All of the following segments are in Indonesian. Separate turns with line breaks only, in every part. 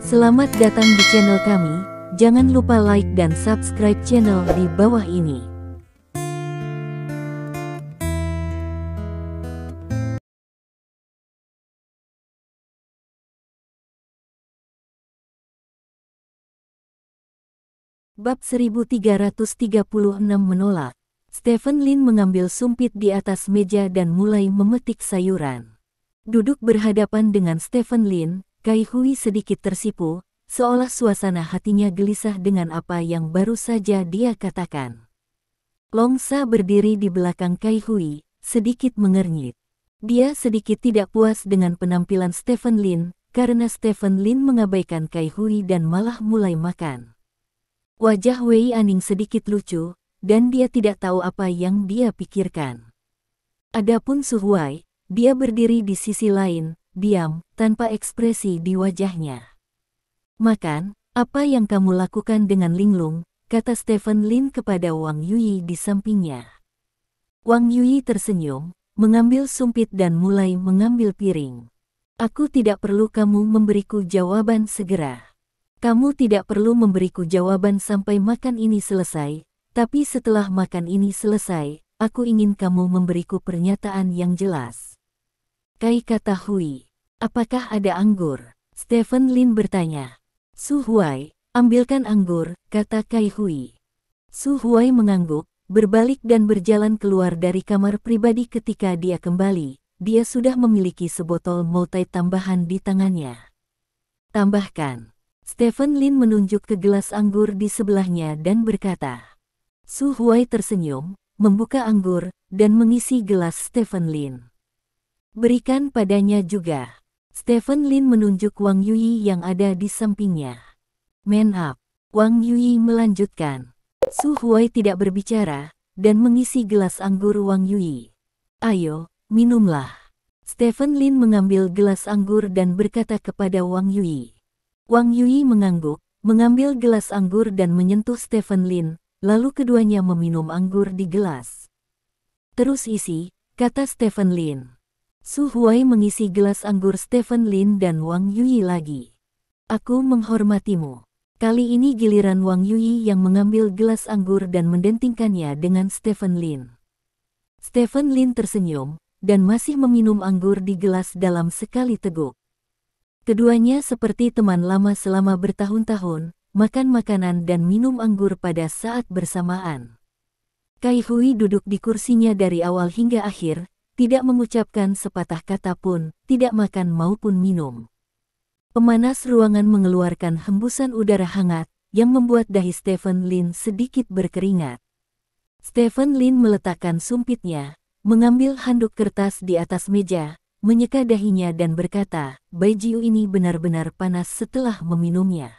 Selamat datang di channel kami, jangan lupa like dan subscribe channel di bawah ini. Bab 1336 menolak. Stephen Lin mengambil sumpit di atas meja dan mulai memetik sayuran. Duduk berhadapan dengan Stephen Lin, Kai Hui sedikit tersipu, seolah suasana hatinya gelisah dengan apa yang baru saja dia katakan. Long Sa berdiri di belakang Kai Hui, sedikit mengernyit. Dia sedikit tidak puas dengan penampilan Stephen Lin, karena Stephen Lin mengabaikan Kai Hui dan malah mulai makan. Wajah Wei Aning sedikit lucu, dan dia tidak tahu apa yang dia pikirkan. Adapun Su Huai, dia berdiri di sisi lain, diam, tanpa ekspresi di wajahnya. "Makan, apa yang kamu lakukan dengan Linglung?" kata Stephen Lin kepada Wang Yui di sampingnya. Wang Yui tersenyum, mengambil sumpit dan mulai mengambil piring. "Aku tidak perlu kamu memberiku jawaban segera. Kamu tidak perlu memberiku jawaban sampai makan ini selesai, tapi setelah makan ini selesai, aku ingin kamu memberiku pernyataan yang jelas." Kai kata Hui. "Apakah ada anggur?" Stephen Lin bertanya. "Su Huai, ambilkan anggur," kata Kai Hui. Su Huai mengangguk, berbalik dan berjalan keluar dari kamar pribadi. Ketika dia kembali, dia sudah memiliki sebotol Moutai tambahan di tangannya. "Tambahkan." Stephen Lin menunjuk ke gelas anggur di sebelahnya dan berkata. Su Huai tersenyum, membuka anggur, dan mengisi gelas Stephen Lin. "Berikan padanya juga." Stephen Lin menunjuk Wang Yui yang ada di sampingnya. "Man up." Wang Yui melanjutkan. Su Huai tidak berbicara, dan mengisi gelas anggur Wang Yui. "Ayo, minumlah." Stephen Lin mengambil gelas anggur dan berkata kepada Wang Yui. Wang Yui mengangguk, mengambil gelas anggur dan menyentuh Stephen Lin, lalu keduanya meminum anggur di gelas. "Terus isi," kata Stephen Lin. Su Huai mengisi gelas anggur Stephen Lin dan Wang Yui lagi. "Aku menghormatimu." Kali ini giliran Wang Yui yang mengambil gelas anggur dan mendentingkannya dengan Stephen Lin. Stephen Lin tersenyum, dan masih meminum anggur di gelas dalam sekali teguk. Keduanya seperti teman lama selama bertahun-tahun, makan makanan dan minum anggur pada saat bersamaan. Kai Hui duduk di kursinya dari awal hingga akhir, tidak mengucapkan sepatah kata pun, tidak makan maupun minum. Pemanas ruangan mengeluarkan hembusan udara hangat, yang membuat dahi Stephen Lin sedikit berkeringat. Stephen Lin meletakkan sumpitnya, mengambil handuk kertas di atas meja, menyeka dahinya dan berkata, "Baijiu ini benar-benar panas setelah meminumnya."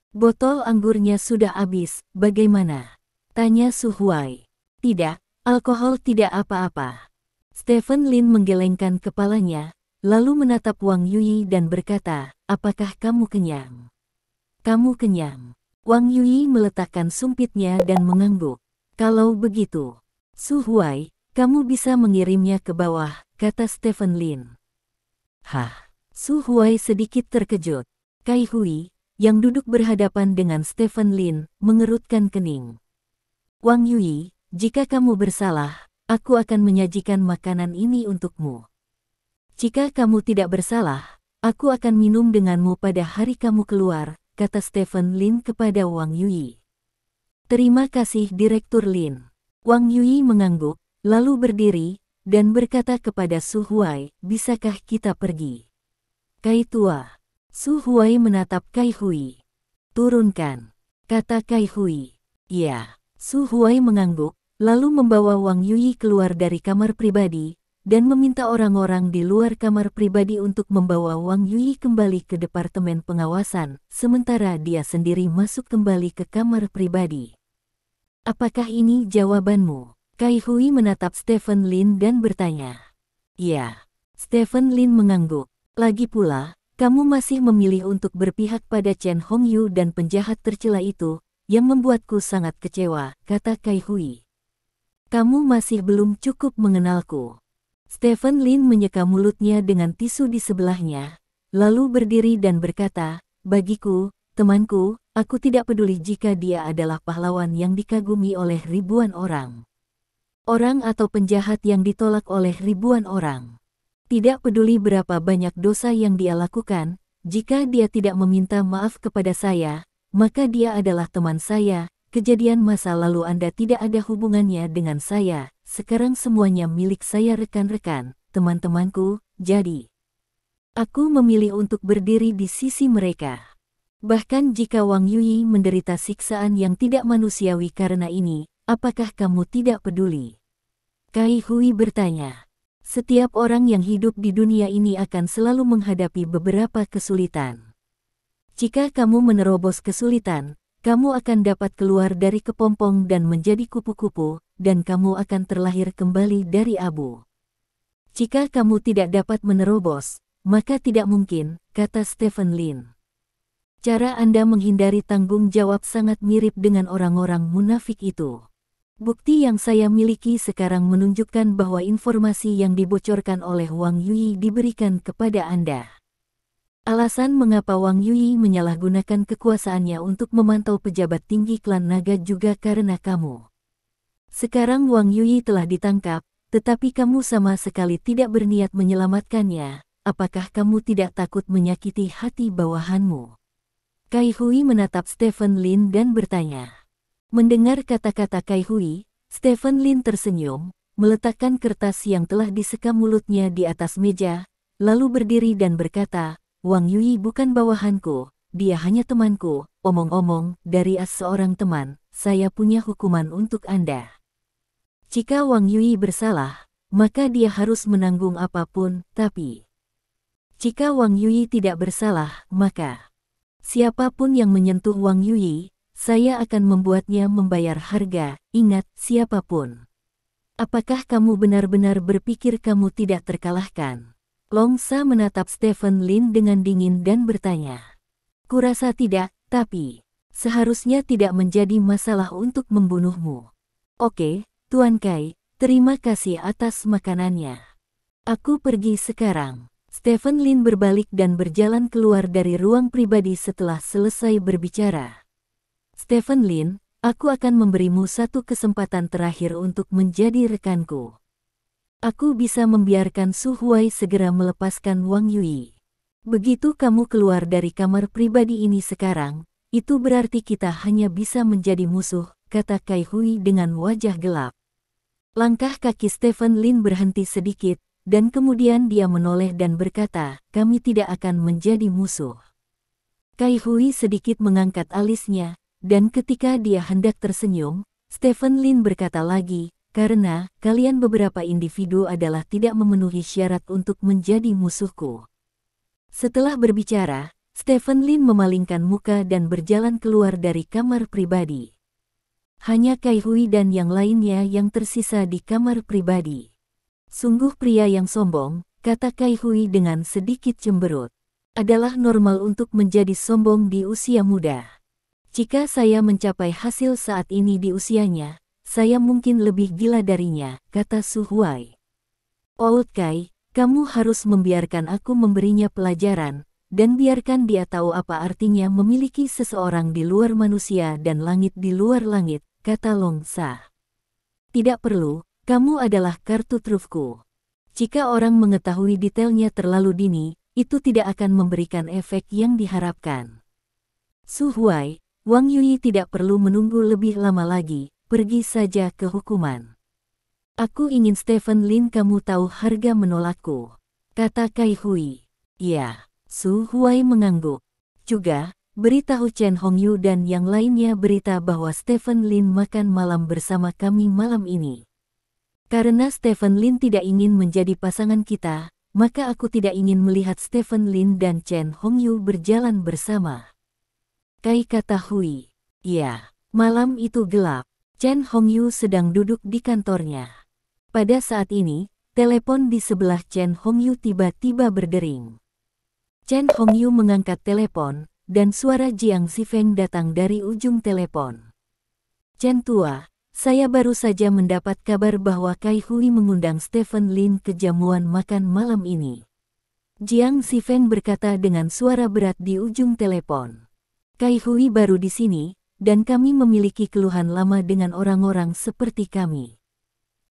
"Botol anggurnya sudah habis, bagaimana?" tanya Su Huai. "Tidak, alkohol tidak apa-apa." Stephen Lin menggelengkan kepalanya, lalu menatap Wang Yui dan berkata, "Apakah kamu kenyang?" "Kamu kenyang." Wang Yui meletakkan sumpitnya dan mengangguk. "Kalau begitu, Su Huai, kamu bisa mengirimnya ke bawah," kata Stephen Lin. "Hah?" Su Huai sedikit terkejut. Kai Hui, yang duduk berhadapan dengan Stephen Lin, mengerutkan kening. "Wang Yui, jika kamu bersalah, aku akan menyajikan makanan ini untukmu. Jika kamu tidak bersalah, aku akan minum denganmu pada hari kamu keluar," kata Stephen Lin kepada Wang Yui. "Terima kasih Direktur Lin." Wang Yui mengangguk, lalu berdiri, dan berkata kepada Su Huai, "Bisakah kita pergi?" "Kai tua." Su Huai menatap Kai Hui. "Turunkan," kata Kai Hui. "Ya." Su Huai mengangguk, lalu membawa Wang Yui keluar dari kamar pribadi, dan meminta orang-orang di luar kamar pribadi untuk membawa Wang Yui kembali ke departemen pengawasan, sementara dia sendiri masuk kembali ke kamar pribadi. "Apakah ini jawabanmu?" Kai Hui menatap Stephen Lin dan bertanya. "Ya." Stephen Lin mengangguk. "Lagi pula, kamu masih memilih untuk berpihak pada Chen Hongyu dan penjahat tercela itu, yang membuatku sangat kecewa," kata Kai Hui. "Kamu masih belum cukup mengenalku." Stephen Lin menyeka mulutnya dengan tisu di sebelahnya, lalu berdiri dan berkata, bagiku, temanku, aku tidak peduli jika dia adalah pahlawan yang dikagumi oleh ribuan orang. Orang atau penjahat yang ditolak oleh ribuan orang. Tidak peduli berapa banyak dosa yang dia lakukan, jika dia tidak meminta maaf kepada saya, maka dia adalah teman saya. Kejadian masa lalu Anda tidak ada hubungannya dengan saya, sekarang semuanya milik saya rekan-rekan, teman-temanku, jadi aku memilih untuk berdiri di sisi mereka. Bahkan jika Wang Yuyi menderita siksaan yang tidak manusiawi karena ini, apakah kamu tidak peduli? Kai Hui bertanya. Setiap orang yang hidup di dunia ini akan selalu menghadapi beberapa kesulitan. Jika kamu menerobos kesulitan, kamu akan dapat keluar dari kepompong dan menjadi kupu-kupu, dan kamu akan terlahir kembali dari abu. Jika kamu tidak dapat menerobos, maka tidak mungkin, kata Stephen Lin. Cara Anda menghindari tanggung jawab sangat mirip dengan orang-orang munafik itu. Bukti yang saya miliki sekarang menunjukkan bahwa informasi yang dibocorkan oleh Wang Yuyi diberikan kepada Anda. Alasan mengapa Wang Yuyi menyalahgunakan kekuasaannya untuk memantau pejabat tinggi klan naga juga karena kamu. Sekarang Wang Yuyi telah ditangkap, tetapi kamu sama sekali tidak berniat menyelamatkannya. Apakah kamu tidak takut menyakiti hati bawahanmu? Kai Hui menatap Stephen Lin dan bertanya. Mendengar kata-kata Kai Hui, Stephen Lin tersenyum, meletakkan kertas yang telah disekam mulutnya di atas meja, lalu berdiri dan berkata, Wang Yuyi bukan bawahanku, dia hanya temanku. Omong-omong, dari seorang teman, saya punya hukuman untuk Anda. Jika Wang Yuyi bersalah, maka dia harus menanggung apapun, tapi jika Wang Yuyi tidak bersalah, maka siapapun yang menyentuh Wang Yuyi, saya akan membuatnya membayar harga. Ingat, siapapun. Apakah kamu benar-benar berpikir kamu tidak terkalahkan? Longsa menatap Stephen Lin dengan dingin dan bertanya. Kurasa tidak, tapi seharusnya tidak menjadi masalah untuk membunuhmu. Oke, Tuan Kai, terima kasih atas makanannya. Aku pergi sekarang. Stephen Lin berbalik dan berjalan keluar dari ruang pribadi setelah selesai berbicara. Stephen Lin, aku akan memberimu satu kesempatan terakhir untuk menjadi rekanku. Aku bisa membiarkan Su Huai segera melepaskan Wang Yuyi. Begitu kamu keluar dari kamar pribadi ini sekarang, itu berarti kita hanya bisa menjadi musuh, kata Kai Hui dengan wajah gelap. Langkah kaki Stephen Lin berhenti sedikit, dan kemudian dia menoleh dan berkata, kami tidak akan menjadi musuh. Kai Hui sedikit mengangkat alisnya, dan ketika dia hendak tersenyum, Stephen Lin berkata lagi, karena kalian beberapa individu adalah tidak memenuhi syarat untuk menjadi musuhku. Setelah berbicara, Stephen Lin memalingkan muka dan berjalan keluar dari kamar pribadi. Hanya Kai Hui dan yang lainnya yang tersisa di kamar pribadi. Sungguh pria yang sombong, kata Kai Hui dengan sedikit cemberut. Adalah normal untuk menjadi sombong di usia muda. Jika saya mencapai hasil saat ini di usianya, saya mungkin lebih gila darinya, kata Su Huai. Old Kai, kamu harus membiarkan aku memberinya pelajaran, dan biarkan dia tahu apa artinya memiliki seseorang di luar manusia dan langit di luar langit, kata Longsa. Tidak perlu, kamu adalah kartu trufku. Jika orang mengetahui detailnya terlalu dini, itu tidak akan memberikan efek yang diharapkan. Su Huai, Wang Yuyi tidak perlu menunggu lebih lama lagi, pergi saja ke hukuman. Aku ingin Stephen Lin kamu tahu harga menolakku, kata Kai Hui. Ya, Su Huai mengangguk. Juga, beritahu Chen Hongyu dan yang lainnya berita bahwa Stephen Lin makan malam bersama kami malam ini. Karena Stephen Lin tidak ingin menjadi pasangan kita, maka aku tidak ingin melihat Stephen Lin dan Chen Hongyu berjalan bersama. Kai kata Hui. Ya, malam itu gelap. Chen Hongyu sedang duduk di kantornya. Pada saat ini, telepon di sebelah Chen Hongyu tiba-tiba berdering. Chen Hongyu mengangkat telepon, dan suara Jiang Zifeng datang dari ujung telepon. Chen tua, saya baru saja mendapat kabar bahwa Kai Hui mengundang Stephen Lin ke jamuan makan malam ini. Jiang Xifeng berkata dengan suara berat di ujung telepon. Kai Hui baru di sini, dan kami memiliki keluhan lama dengan orang-orang seperti kami.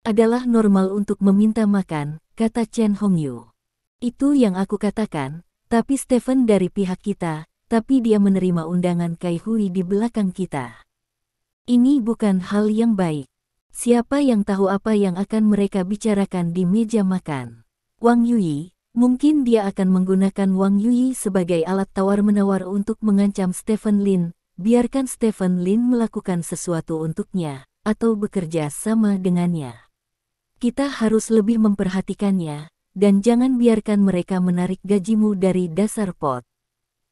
Adalah normal untuk meminta makan, kata Chen Hongyu. Itu yang aku katakan, tapi Stephen dari pihak kita, tapi dia menerima undangan Kai Hui di belakang kita. Ini bukan hal yang baik. Siapa yang tahu apa yang akan mereka bicarakan di meja makan? Wang Yuyi, mungkin dia akan menggunakan Wang Yuyi sebagai alat tawar-menawar untuk mengancam Stephen Lin. Biarkan Stephen Lin melakukan sesuatu untuknya, atau bekerja sama dengannya. Kita harus lebih memperhatikannya, dan jangan biarkan mereka menarik gajimu dari dasar pot.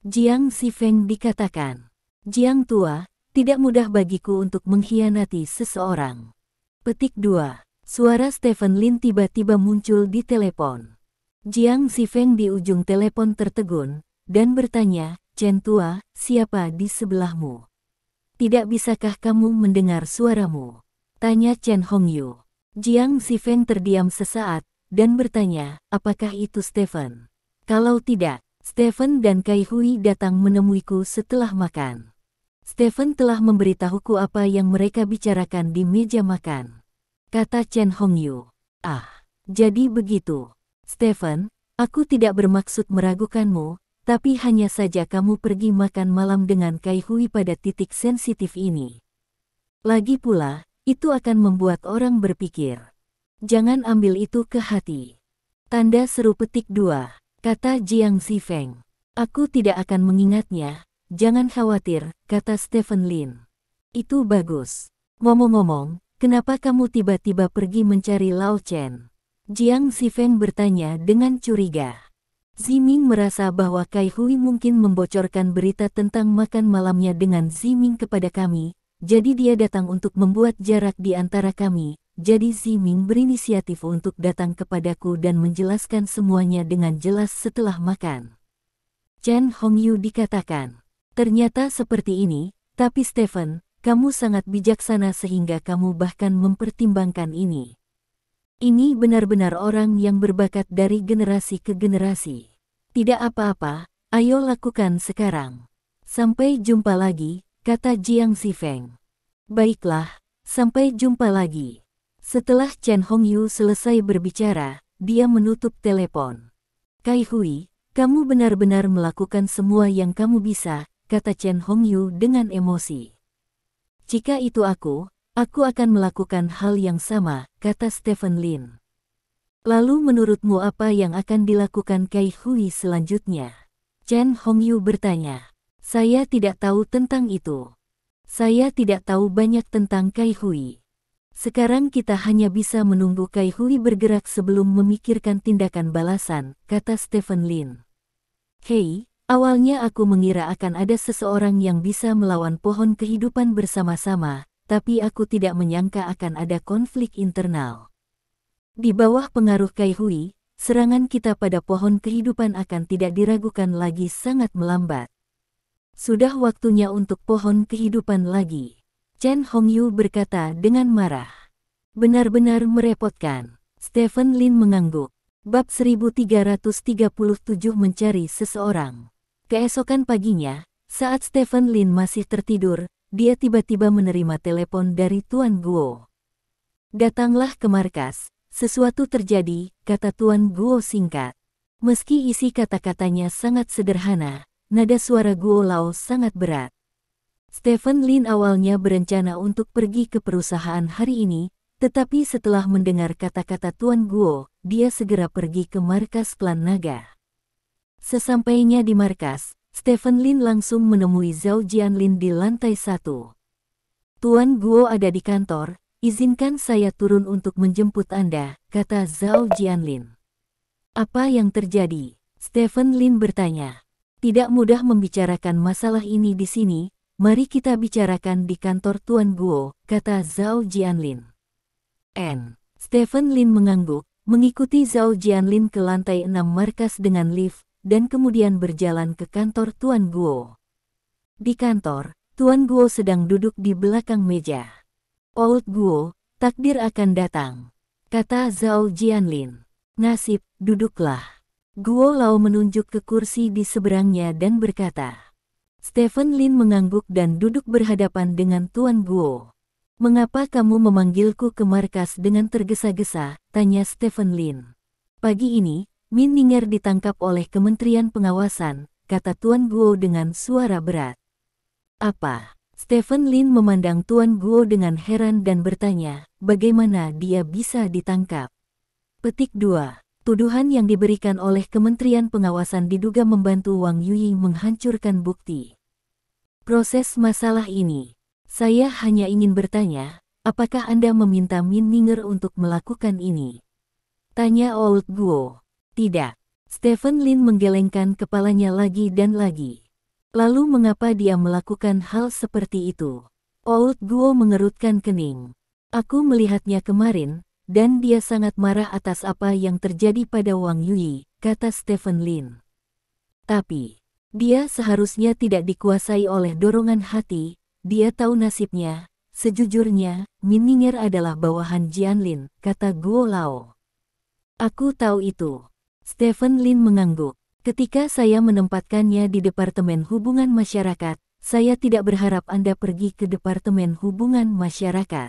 Jiang Xifeng dikatakan. Jiang tua, tidak mudah bagiku untuk mengkhianati seseorang. Petik 2. Suara Stephen Lin tiba-tiba muncul di telepon. Jiang Xifeng di ujung telepon tertegun, dan bertanya, Chen tua, siapa di sebelahmu? Tidak bisakah kamu mendengar suaramu? Tanya Chen Hongyu. Jiang Xifeng terdiam sesaat, dan bertanya, apakah itu Stephen? Kalau tidak, Stephen dan Kai Hui datang menemuiku setelah makan. Stephen telah memberitahuku apa yang mereka bicarakan di meja makan. Kata Chen Hongyu. Ah, jadi begitu. Stephen, aku tidak bermaksud meragukanmu, tapi hanya saja kamu pergi makan malam dengan Kai Hui pada titik sensitif ini. Lagi pula, itu akan membuat orang berpikir. Jangan ambil itu ke hati. Tanda seru petik 2, kata Jiang Xifeng. Aku tidak akan mengingatnya, jangan khawatir, kata Stephen Lin. Itu bagus. Ngomong-ngomong, kenapa kamu tiba-tiba pergi mencari Lao Chen? Jiang Xifeng bertanya dengan curiga. Ziming merasa bahwa Kai Hui mungkin membocorkan berita tentang makan malamnya dengan Ziming kepada kami, jadi dia datang untuk membuat jarak di antara kami. Jadi Ziming berinisiatif untuk datang kepadaku dan menjelaskan semuanya dengan jelas setelah makan. Chen Hongyu dikatakan. Ternyata seperti ini, tapi Stephen, kamu sangat bijaksana sehingga kamu bahkan mempertimbangkan ini. Ini benar-benar orang yang berbakat dari generasi ke generasi. Tidak apa-apa, ayo lakukan sekarang. Sampai jumpa lagi, kata Jiang Xifeng. Baiklah, sampai jumpa lagi. Setelah Chen Hongyu selesai berbicara, dia menutup telepon. Kai Hui, kamu benar-benar melakukan semua yang kamu bisa, kata Chen Hongyu dengan emosi. Jika itu aku akan melakukan hal yang sama, kata Stephen Lin. Lalu menurutmu apa yang akan dilakukan Kai Hui selanjutnya? Chen Hongyu bertanya. Saya tidak tahu tentang itu. Saya tidak tahu banyak tentang Kai Hui. Sekarang kita hanya bisa menunggu Kai Hui bergerak sebelum memikirkan tindakan balasan, kata Stephen Lin. Hei, awalnya aku mengira akan ada seseorang yang bisa melawan pohon kehidupan bersama-sama, tapi aku tidak menyangka akan ada konflik internal. Di bawah pengaruh Kai Hui, serangan kita pada pohon kehidupan akan tidak diragukan lagi sangat melambat. Sudah waktunya untuk pohon kehidupan lagi. Chen Hongyu berkata dengan marah. Benar-benar merepotkan. Stephen Lin mengangguk. Bab 1337 mencari seseorang. Keesokan paginya, saat Stephen Lin masih tertidur, dia tiba-tiba menerima telepon dari Tuan Guo. Datanglah ke markas, sesuatu terjadi, kata Tuan Guo singkat. Meski isi kata-katanya sangat sederhana, nada suara Guo Lao sangat berat. Stephen Lin awalnya berencana untuk pergi ke perusahaan hari ini, tetapi setelah mendengar kata-kata Tuan Guo, dia segera pergi ke markas klan naga. Sesampainya di markas, Stephen Lin langsung menemui Zhao Jianlin di lantai 1. Tuan Guo ada di kantor, izinkan saya turun untuk menjemput Anda, kata Zhao Jianlin. Apa yang terjadi? Stephen Lin bertanya. Tidak mudah membicarakan masalah ini di sini. Mari kita bicarakan di kantor Tuan Guo, kata Zhao Jianlin. Stephen Lin mengangguk, mengikuti Zhao Jianlin ke lantai 6 markas dengan lift, dan kemudian berjalan ke kantor Tuan Guo. Di kantor, Tuan Guo sedang duduk di belakang meja. Old Guo, takdir akan datang, kata Zhao Jianlin. Nasib, duduklah. Guo Lao menunjuk ke kursi di seberangnya dan berkata. Stephen Lin mengangguk dan duduk berhadapan dengan Tuan Guo. Mengapa kamu memanggilku ke markas dengan tergesa-gesa? Tanya Stephen Lin. Pagi ini, Min Ninger ditangkap oleh Kementerian Pengawasan, kata Tuan Guo dengan suara berat. Apa? Stephen Lin memandang Tuan Guo dengan heran dan bertanya, bagaimana dia bisa ditangkap? Petik 2. Tuduhan yang diberikan oleh Kementerian Pengawasan diduga membantu Wang Yui menghancurkan bukti. Proses masalah ini. Saya hanya ingin bertanya, apakah Anda meminta Min Ninger untuk melakukan ini? Tanya Old Guo. Tidak. Stephen Lin menggelengkan kepalanya lagi dan lagi. Lalu mengapa dia melakukan hal seperti itu? Old Guo mengerutkan kening. Aku melihatnya kemarin, dan dia sangat marah atas apa yang terjadi pada Wang Yui, kata Stephen Lin. Tapi, dia seharusnya tidak dikuasai oleh dorongan hati, dia tahu nasibnya. Sejujurnya, Min Ninger adalah bawahan Jianlin, kata Guo Lao. Aku tahu itu. Stephen Lin mengangguk. Ketika saya menempatkannya di Departemen Hubungan Masyarakat, saya tidak berharap Anda pergi ke Departemen Hubungan Masyarakat.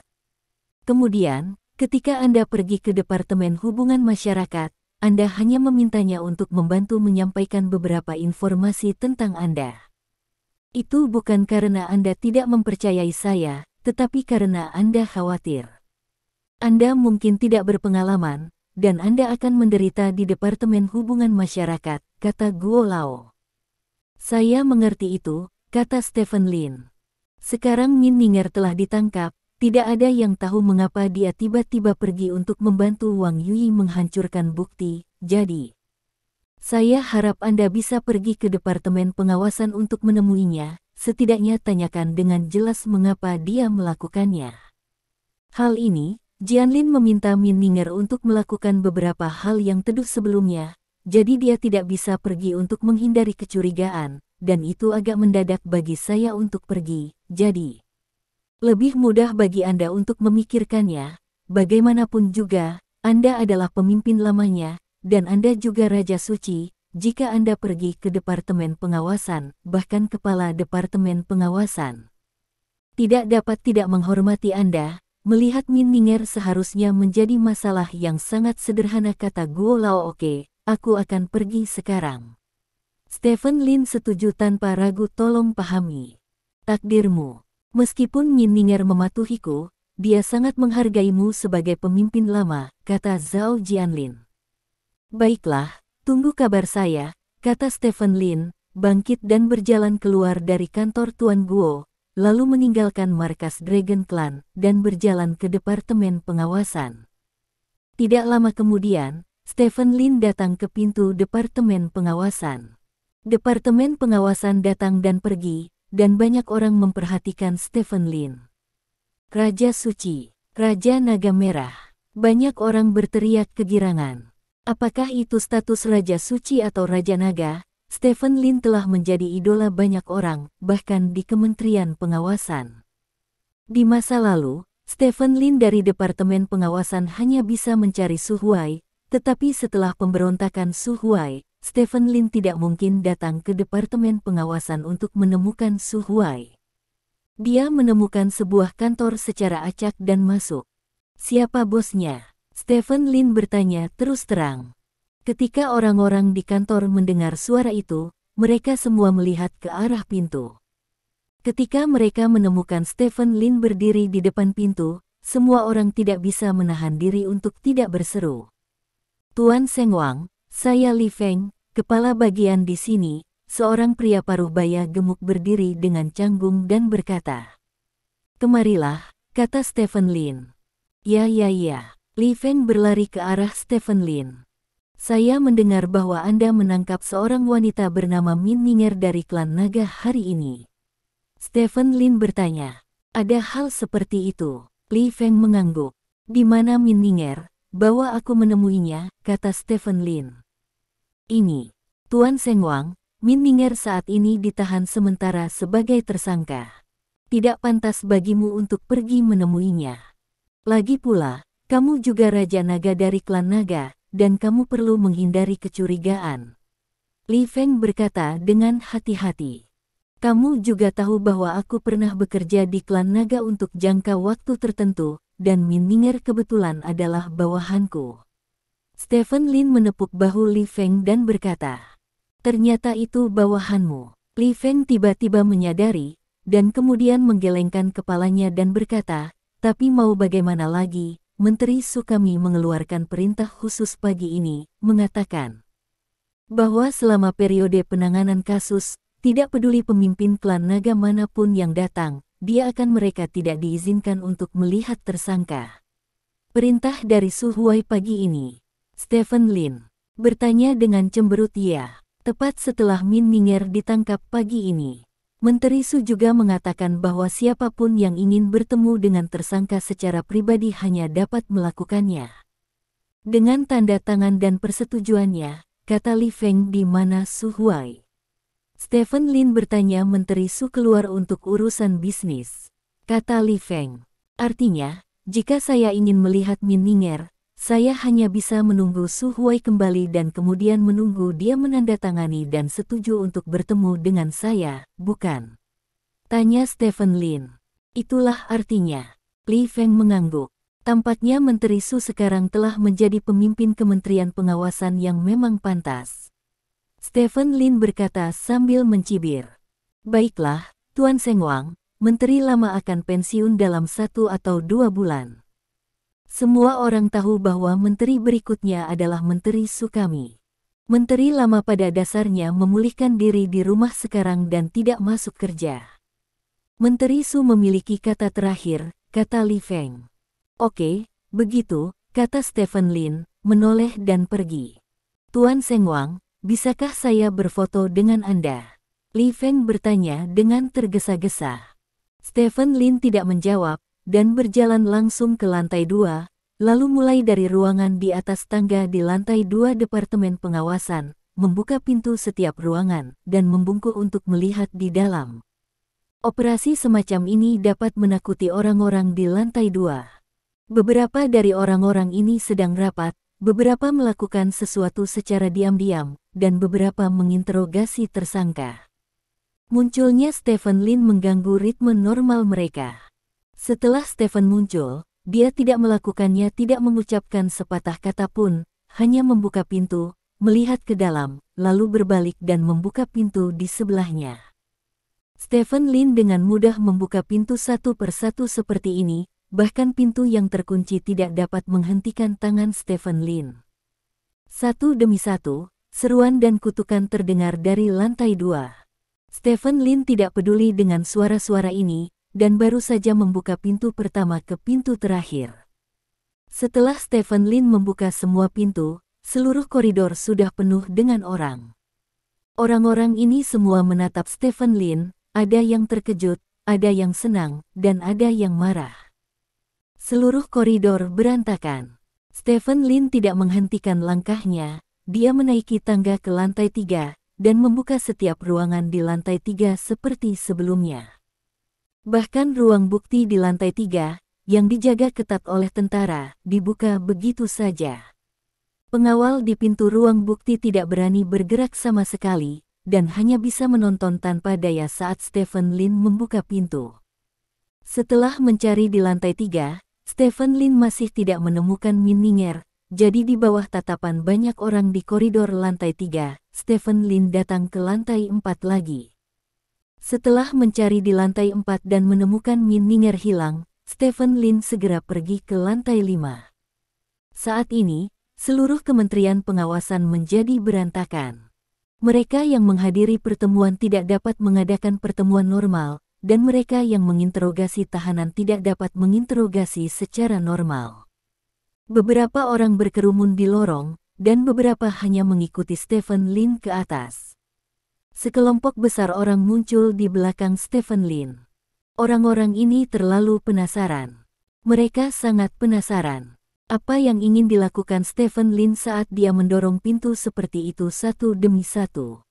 Kemudian, ketika Anda pergi ke Departemen Hubungan Masyarakat, Anda hanya memintanya untuk membantu menyampaikan beberapa informasi tentang Anda. Itu bukan karena Anda tidak mempercayai saya, tetapi karena Anda khawatir. Anda mungkin tidak berpengalaman, dan Anda akan menderita di Departemen Hubungan Masyarakat, kata Guo Lao. Saya mengerti itu, kata Stephen Lin. Sekarang Min Ninger telah ditangkap. Tidak ada yang tahu mengapa dia tiba-tiba pergi untuk membantu Wang Yui menghancurkan bukti, jadi saya harap Anda bisa pergi ke Departemen Pengawasan untuk menemuinya, setidaknya tanyakan dengan jelas mengapa dia melakukannya. Hal ini, Jianlin meminta Min Ninger untuk melakukan beberapa hal yang teduh sebelumnya, jadi dia tidak bisa pergi untuk menghindari kecurigaan, dan itu agak mendadak bagi saya untuk pergi, jadi lebih mudah bagi Anda untuk memikirkannya. Bagaimanapun juga, Anda adalah pemimpin lamanya, dan Anda juga Raja Suci. Jika Anda pergi ke Departemen Pengawasan, bahkan Kepala Departemen Pengawasan tidak dapat tidak menghormati Anda, melihat Min Ninger seharusnya menjadi masalah yang sangat sederhana, kata Guo Lao. Oke, aku akan pergi sekarang. Stephen Lin setuju tanpa ragu. Tolong pahami takdirmu. Meskipun Min Ninger mematuhiku, dia sangat menghargaimu sebagai pemimpin lama, kata Zhao Jianlin. Baiklah, tunggu kabar saya, kata Stephen Lin, bangkit dan berjalan keluar dari kantor Tuan Guo, lalu meninggalkan markas Dragon Clan dan berjalan ke Departemen Pengawasan. Tidak lama kemudian, Stephen Lin datang ke pintu Departemen Pengawasan. Departemen Pengawasan datang dan pergi, dan banyak orang memperhatikan Stephen Lin. Raja Suci, Raja Naga Merah. Banyak orang berteriak kegirangan. Apakah itu status Raja Suci atau Raja Naga? Stephen Lin telah menjadi idola banyak orang, bahkan di Kementerian Pengawasan. Di masa lalu, Stephen Lin dari Departemen Pengawasan hanya bisa mencari Su Huai, tetapi setelah pemberontakan Su Huai, Stephen Lin tidak mungkin datang ke Departemen Pengawasan untuk menemukan Su Huai. Dia menemukan sebuah kantor secara acak dan masuk. Siapa bosnya? Stephen Lin bertanya terus terang. Ketika orang-orang di kantor mendengar suara itu, mereka semua melihat ke arah pintu. Ketika mereka menemukan Stephen Lin berdiri di depan pintu, semua orang tidak bisa menahan diri untuk tidak berseru. Tuan Seng Wang, saya Li Feng, kepala bagian di sini. Seorang pria paruh baya gemuk berdiri dengan canggung dan berkata, "Kemarilah," kata Stephen Lin. Ya. Li Feng berlari ke arah Stephen Lin. "Saya mendengar bahwa Anda menangkap seorang wanita bernama Min Ninger dari klan naga hari ini." Stephen Lin bertanya, "Ada hal seperti itu?" Li Feng mengangguk. "Di mana Min Ninger? Bawa aku menemuinya," kata Stephen Lin. "Ini, Tuan Seng Wang, Min Ninger saat ini ditahan sementara sebagai tersangka. Tidak pantas bagimu untuk pergi menemuinya. Lagi pula, kamu juga Raja Naga dari klan naga, dan kamu perlu menghindari kecurigaan. Li Feng berkata dengan hati-hati. Kamu juga tahu bahwa aku pernah bekerja di klan naga untuk jangka waktu tertentu, dan Min Ninger kebetulan adalah bawahanku. Stephen Lin menepuk bahu Li Feng dan berkata, ternyata itu bawahanmu. Li Feng tiba-tiba menyadari, dan kemudian menggelengkan kepalanya dan berkata, tapi mau bagaimana lagi, Menteri Sukami mengeluarkan perintah khusus pagi ini, mengatakan bahwa selama periode penanganan kasus, tidak peduli pemimpin klan naga manapun yang datang, mereka tidak diizinkan untuk melihat tersangka. Perintah dari Su Huai pagi ini. Stephen Lin bertanya dengan cemberut ya. Tepat setelah Min Ninger ditangkap pagi ini. Menteri Su juga mengatakan bahwa siapapun yang ingin bertemu dengan tersangka secara pribadi hanya dapat melakukannya. Dengan tanda tangan dan persetujuannya, kata Li Feng di mana Su Huai. Stephen Lin bertanya Menteri Su keluar untuk urusan bisnis. Kata Li Feng. Artinya, jika saya ingin melihat Min Ninger, saya hanya bisa menunggu Su Huai kembali dan kemudian menunggu dia menandatangani dan setuju untuk bertemu dengan saya, bukan? Tanya Stephen Lin. Itulah artinya. Li Feng mengangguk. Tampaknya Menteri Su sekarang telah menjadi pemimpin Kementerian Pengawasan yang memang pantas. Stephen Lin berkata sambil mencibir. Baiklah, Tuan Seng Wang, Menteri lama akan pensiun dalam 1 atau 2 bulan. Semua orang tahu bahwa menteri berikutnya adalah Menteri Sukami. Menteri lama pada dasarnya memulihkan diri di rumah sekarang dan tidak masuk kerja. Menteri Su memiliki kata terakhir, kata Li Feng. Oke, begitu, kata Stephen Lin, menoleh dan pergi. Tuan Seng Wang, bisakah saya berfoto dengan Anda? Li Feng bertanya dengan tergesa-gesa. Stephen Lin tidak menjawab, dan berjalan langsung ke lantai 2, lalu mulai dari ruangan di atas tangga di lantai 2 Departemen Pengawasan, membuka pintu setiap ruangan, dan membungkuk untuk melihat di dalam. Operasi semacam ini dapat menakuti orang-orang di lantai 2. Beberapa dari orang-orang ini sedang rapat, beberapa melakukan sesuatu secara diam-diam, dan beberapa menginterogasi tersangka. Munculnya Stephen Lin mengganggu ritme normal mereka. Setelah Stephen muncul, dia tidak melakukannya, tidak mengucapkan sepatah kata pun, hanya membuka pintu, melihat ke dalam, lalu berbalik dan membuka pintu di sebelahnya. Stephen Lin dengan mudah membuka pintu satu persatu seperti ini, bahkan pintu yang terkunci tidak dapat menghentikan tangan Stephen Lin. Satu demi satu, seruan dan kutukan terdengar dari lantai 2. Stephen Lin tidak peduli dengan suara-suara ini, dan baru saja membuka pintu pertama ke pintu terakhir. Setelah Stephen Lin membuka semua pintu, seluruh koridor sudah penuh dengan orang. Orang-orang ini semua menatap Stephen Lin, ada yang terkejut, ada yang senang, dan ada yang marah. Seluruh koridor berantakan. Stephen Lin tidak menghentikan langkahnya, dia menaiki tangga ke lantai 3, dan membuka setiap ruangan di lantai 3 seperti sebelumnya. Bahkan ruang bukti di lantai 3, yang dijaga ketat oleh tentara, dibuka begitu saja. Pengawal di pintu ruang bukti tidak berani bergerak sama sekali, dan hanya bisa menonton tanpa daya saat Stephen Lin membuka pintu. Setelah mencari di lantai 3, Stephen Lin masih tidak menemukan Min Ninger, jadi di bawah tatapan banyak orang di koridor lantai 3, Stephen Lin datang ke lantai 4 lagi. Setelah mencari di lantai 4 dan menemukan Min Ninger hilang, Stephen Lin segera pergi ke lantai 5. Saat ini, seluruh Kementerian Pengawasan menjadi berantakan. Mereka yang menghadiri pertemuan tidak dapat mengadakan pertemuan normal, dan mereka yang menginterogasi tahanan tidak dapat menginterogasi secara normal. Beberapa orang berkerumun di lorong, dan beberapa hanya mengikuti Stephen Lin ke atas. Sekelompok besar orang muncul di belakang Stephen Lin. Orang-orang ini terlalu penasaran. Mereka sangat penasaran. Apa yang ingin dilakukan Stephen Lin saat dia mendorong pintu seperti itu satu demi satu.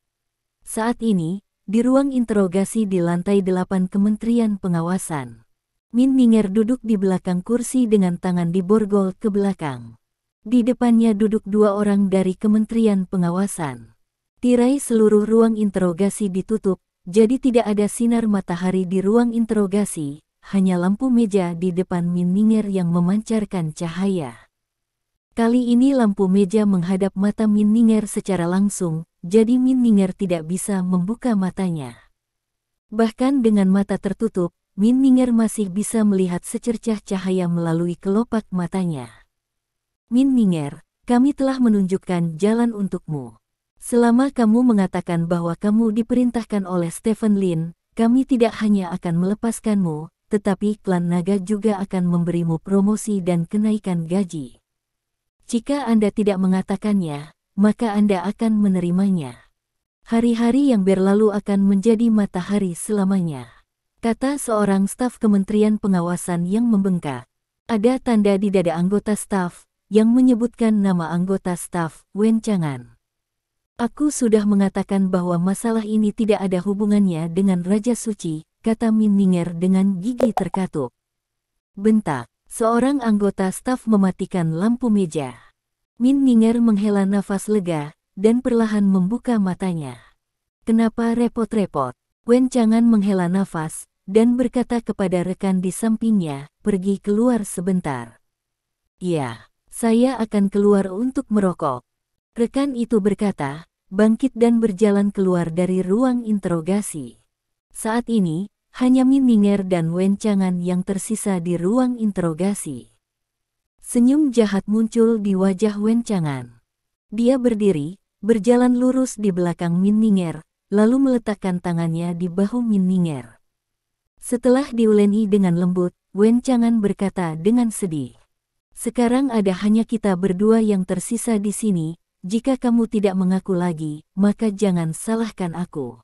Saat ini, di ruang interogasi di lantai 8 Kementerian Pengawasan, Min Ninger duduk di belakang kursi dengan tangan diborgol ke belakang. Di depannya duduk 2 orang dari Kementerian Pengawasan. Tirai seluruh ruang interogasi ditutup, jadi tidak ada sinar matahari di ruang interogasi, hanya lampu meja di depan Min Ninger yang memancarkan cahaya. Kali ini lampu meja menghadap mata Min Ninger secara langsung, jadi Min Ninger tidak bisa membuka matanya. Bahkan dengan mata tertutup, Min Ninger masih bisa melihat secercah cahaya melalui kelopak matanya. Min Ninger, kami telah menunjukkan jalan untukmu. Selama kamu mengatakan bahwa kamu diperintahkan oleh Stephen Lin, kami tidak hanya akan melepaskanmu, tetapi klan naga juga akan memberimu promosi dan kenaikan gaji. Jika Anda tidak mengatakannya, maka Anda akan menerimanya. Hari-hari yang berlalu akan menjadi matahari selamanya, kata seorang staf Kementerian Pengawasan yang membengkak. Ada tanda di dada anggota staf, yang menyebutkan nama anggota staf, Wen Chang'an. Aku sudah mengatakan bahwa masalah ini tidak ada hubungannya dengan Raja Suci, kata Min Ninger dengan gigi terkatup. Bentak, seorang anggota staf mematikan lampu meja. Min Ninger menghela nafas lega, dan perlahan membuka matanya. Kenapa repot-repot? Wen Chang'an menghela nafas, dan berkata kepada rekan di sampingnya, pergi keluar sebentar. Ya, saya akan keluar untuk merokok. Rekan itu berkata, bangkit dan berjalan keluar dari ruang interogasi. Saat ini, hanya Min Ninger dan Wen Chang'an yang tersisa di ruang interogasi. Senyum jahat muncul di wajah Wen Chang'an. Dia berdiri, berjalan lurus di belakang Min Ninger, lalu meletakkan tangannya di bahu Min Ninger. Setelah diuleni dengan lembut, Wen Chang'an berkata dengan sedih. Sekarang ada hanya kita berdua yang tersisa di sini, jika kamu tidak mengaku lagi, maka jangan salahkan aku.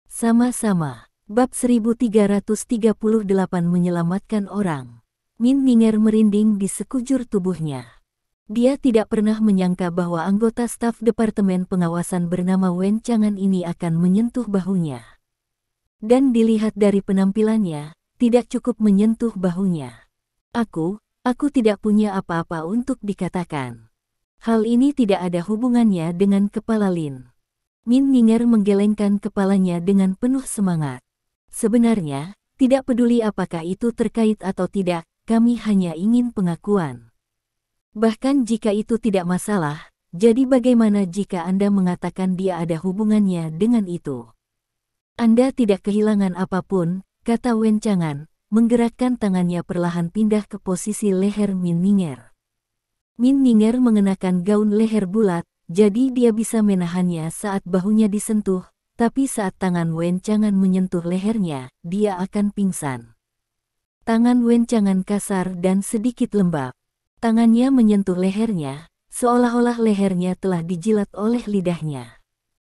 Sama-sama. Bab 1338 menyelamatkan orang. Min Ninger merinding di sekujur tubuhnya. Dia tidak pernah menyangka bahwa anggota staf Departemen Pengawasan bernama Wen Chang'an ini akan menyentuh bahunya. Dan dilihat dari penampilannya, tidak cukup menyentuh bahunya. Aku tidak punya apa-apa untuk dikatakan. Hal ini tidak ada hubungannya dengan kepala Lin. Min Ninger menggelengkan kepalanya dengan penuh semangat. Sebenarnya, tidak peduli apakah itu terkait atau tidak, kami hanya ingin pengakuan. Bahkan jika itu tidak masalah, jadi bagaimana jika Anda mengatakan dia ada hubungannya dengan itu? Anda tidak kehilangan apapun, kata Wen Chang'an, menggerakkan tangannya perlahan pindah ke posisi leher Min Ninger. Min Ninger mengenakan gaun leher bulat, jadi dia bisa menahannya saat bahunya disentuh, tapi saat tangan Wen Chang'an menyentuh lehernya, dia akan pingsan. Tangan Wen Chang'an kasar dan sedikit lembab. Tangannya menyentuh lehernya, seolah-olah lehernya telah dijilat oleh lidahnya.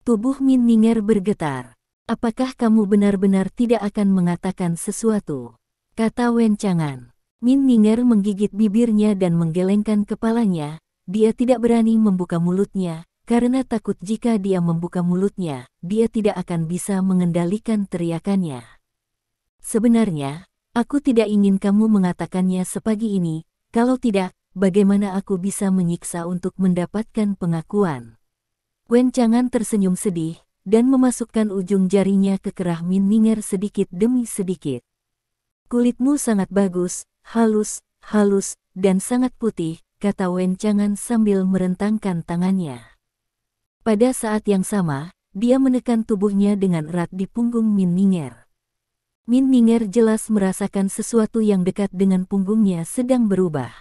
Tubuh Min Ninger bergetar. Apakah kamu benar-benar tidak akan mengatakan sesuatu? Kata Wen Chang'an. Min Ninger menggigit bibirnya dan menggelengkan kepalanya. Dia tidak berani membuka mulutnya, karena takut jika dia membuka mulutnya, dia tidak akan bisa mengendalikan teriakannya. Sebenarnya, aku tidak ingin kamu mengatakannya sepagi ini, kalau tidak, bagaimana aku bisa menyiksa untuk mendapatkan pengakuan? Wen Chang'an tersenyum sedih, dan memasukkan ujung jarinya ke kerah Min Ninger sedikit demi sedikit. Kulitmu sangat bagus, halus, dan sangat putih, kata Wen Chang'an sambil merentangkan tangannya. Pada saat yang sama, dia menekan tubuhnya dengan erat di punggung Min Ninger. Min Ninger jelas merasakan sesuatu yang dekat dengan punggungnya sedang berubah.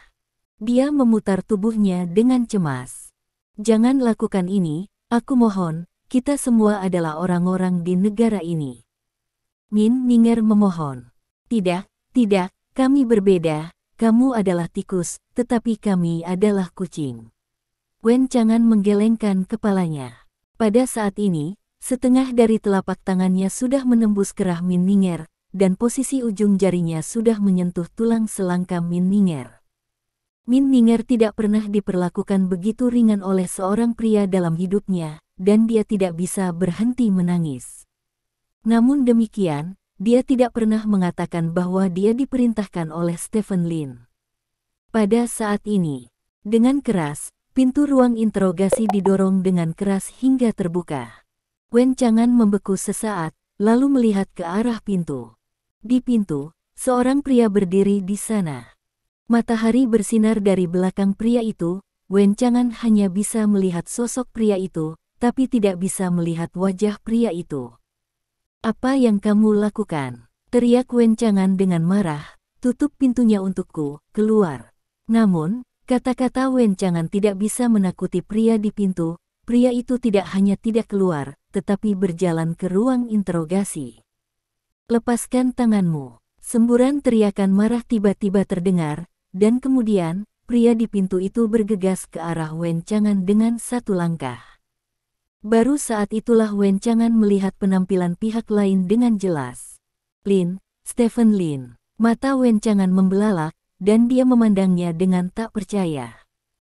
Dia memutar tubuhnya dengan cemas. Jangan lakukan ini, aku mohon, kita semua adalah orang-orang di negara ini. Min Ninger memohon. Tidak, kami berbeda, kamu adalah tikus, tetapi kami adalah kucing. Wen Chang'an menggelengkan kepalanya. Pada saat ini, setengah dari telapak tangannya sudah menembus kerah Min Ninger, dan posisi ujung jarinya sudah menyentuh tulang selangka Min Ninger. Min Ninger tidak pernah diperlakukan begitu ringan oleh seorang pria dalam hidupnya, dan dia tidak bisa berhenti menangis. Namun demikian, dia tidak pernah mengatakan bahwa dia diperintahkan oleh Stephen Lin. Pada saat ini, Dengan keras, pintu ruang interogasi didorong dengan keras hingga terbuka. Wen Chang'an membeku sesaat, lalu melihat ke arah pintu. Di pintu, seorang pria berdiri di sana. Matahari bersinar dari belakang pria itu. Wen Chang'an hanya bisa melihat sosok pria itu, tapi tidak bisa melihat wajah pria itu. "Apa yang kamu lakukan?" teriak Wen Chang'an dengan marah. "Tutup pintunya untukku, keluar." Namun, kata-kata Wen Chang'an tidak bisa menakuti pria di pintu. Pria itu tidak hanya tidak keluar, tetapi berjalan ke ruang interogasi. "Lepaskan tanganmu!" Semburan teriakan marah tiba-tiba terdengar, dan kemudian, pria di pintu itu bergegas ke arah Wen Chang'an dengan satu langkah. Baru saat itulah Wen Chang'an melihat penampilan pihak lain dengan jelas. "Lin, Stephen Lin." Mata Wen Chang'an membelalak, dan dia memandangnya dengan tak percaya.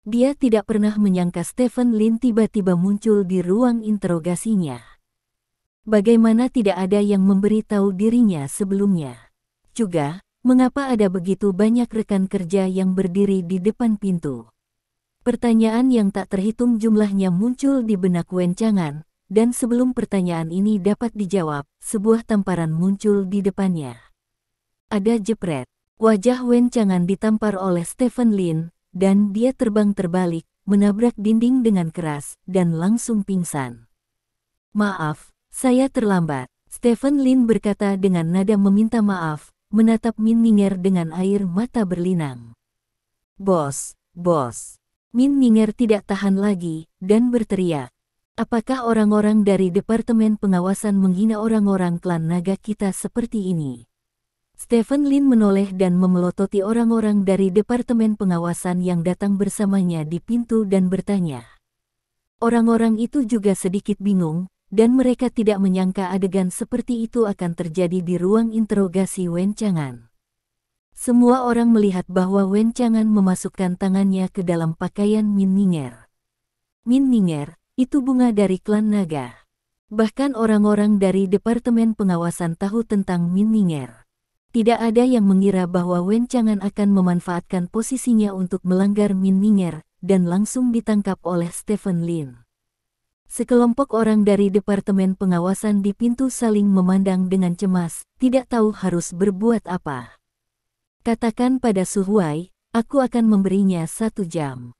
Dia tidak pernah menyangka Stephen Lin tiba-tiba muncul di ruang interogasinya. Bagaimana tidak ada yang memberitahu dirinya sebelumnya? Juga, mengapa ada begitu banyak rekan kerja yang berdiri di depan pintu? Pertanyaan yang tak terhitung jumlahnya muncul di benak Wen Chang'an, dan sebelum pertanyaan ini dapat dijawab, sebuah tamparan muncul di depannya. Ada jepret. Wajah Wen Chang'an ditampar oleh Stephen Lin, dan dia terbang terbalik, menabrak dinding dengan keras, dan langsung pingsan. "Maaf, saya terlambat." Stephen Lin berkata dengan nada meminta maaf, menatap Min Ninger dengan air mata berlinang. Bos." Min Ninger tidak tahan lagi, dan berteriak. "Apakah orang-orang dari Departemen Pengawasan menghina orang-orang klan naga kita seperti ini?" Stephen Lin menoleh dan memelototi orang-orang dari Departemen Pengawasan yang datang bersamanya di pintu dan bertanya. Orang-orang itu juga sedikit bingung, dan mereka tidak menyangka adegan seperti itu akan terjadi di ruang interogasi Wen Chang'an. Semua orang melihat bahwa Wen Chang'an memasukkan tangannya ke dalam pakaian Min Ninger. Min Ninger, itu bunga dari klan naga. Bahkan orang-orang dari Departemen Pengawasan tahu tentang Min Ninger. Tidak ada yang mengira bahwa Wen Chang'an akan memanfaatkan posisinya untuk melanggar Min Ninger, dan langsung ditangkap oleh Stephen Lin. Sekelompok orang dari Departemen Pengawasan di pintu saling memandang dengan cemas, tidak tahu harus berbuat apa. "Katakan pada Su Huai, aku akan memberinya 1 jam.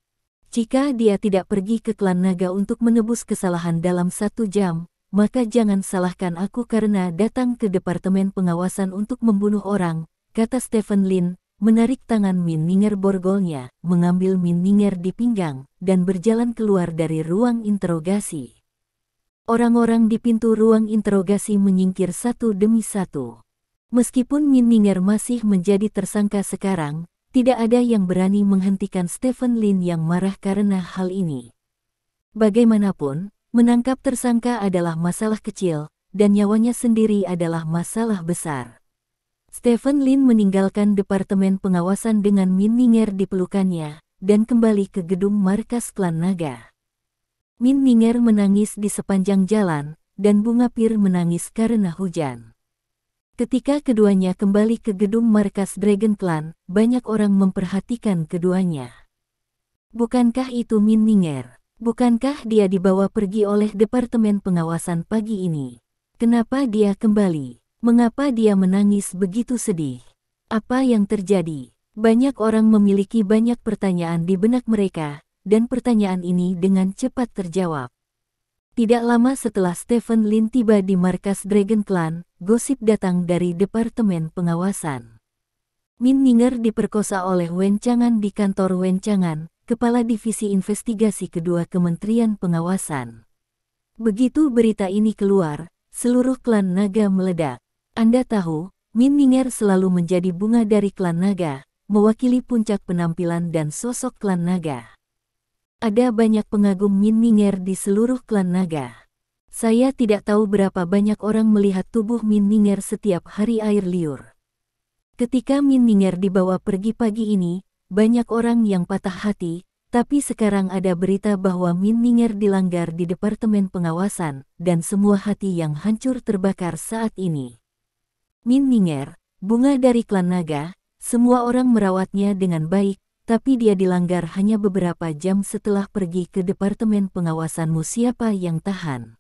Jika dia tidak pergi ke klan naga untuk menebus kesalahan dalam 1 jam, maka jangan salahkan aku karena datang ke Departemen Pengawasan untuk membunuh orang," kata Stephen Lin, menarik tangan Min Ninger borgolnya, mengambil Min Ninger di pinggang, dan berjalan keluar dari ruang interogasi. Orang-orang di pintu ruang interogasi menyingkir satu demi satu. Meskipun Min Ninger masih menjadi tersangka sekarang, tidak ada yang berani menghentikan Stephen Lin yang marah karena hal ini. Bagaimanapun, menangkap tersangka adalah masalah kecil, dan nyawanya sendiri adalah masalah besar. Stephen Lin meninggalkan Departemen Pengawasan dengan Min Ninger di pelukannya, dan kembali ke gedung markas klan naga. Min Ninger menangis di sepanjang jalan, dan Bunga Pir menangis karena hujan. Ketika keduanya kembali ke gedung markas Dragon Clan, banyak orang memperhatikan keduanya. Bukankah itu Min Ninger? Bukankah dia dibawa pergi oleh Departemen Pengawasan pagi ini? Kenapa dia kembali? Mengapa dia menangis begitu sedih? Apa yang terjadi? Banyak orang memiliki banyak pertanyaan di benak mereka, dan pertanyaan ini dengan cepat terjawab. Tidak lama setelah Stephen Lin tiba di markas Dragon Clan, gosip datang dari Departemen Pengawasan. Min Ninger diperkosa oleh Wen Chang'an di kantor Wen Chang'an, Kepala Divisi Investigasi kedua Kementerian Pengawasan. Begitu berita ini keluar, seluruh klan naga meledak. Anda tahu, Min Ninger selalu menjadi bunga dari klan naga, mewakili puncak penampilan dan sosok klan naga. Ada banyak pengagum Min Ninger di seluruh klan naga. Saya tidak tahu berapa banyak orang melihat tubuh Min Ninger setiap hari air liur. Ketika Min Ninger dibawa pergi pagi ini, banyak orang yang patah hati, tapi sekarang ada berita bahwa Min Ninger dilanggar di Departemen Pengawasan, dan semua hati yang hancur terbakar saat ini. Min Ninger, bunga dari klan naga, semua orang merawatnya dengan baik, tapi dia dilanggar hanya beberapa jam setelah pergi ke departemen pengawasanmu. Siapa yang tahan?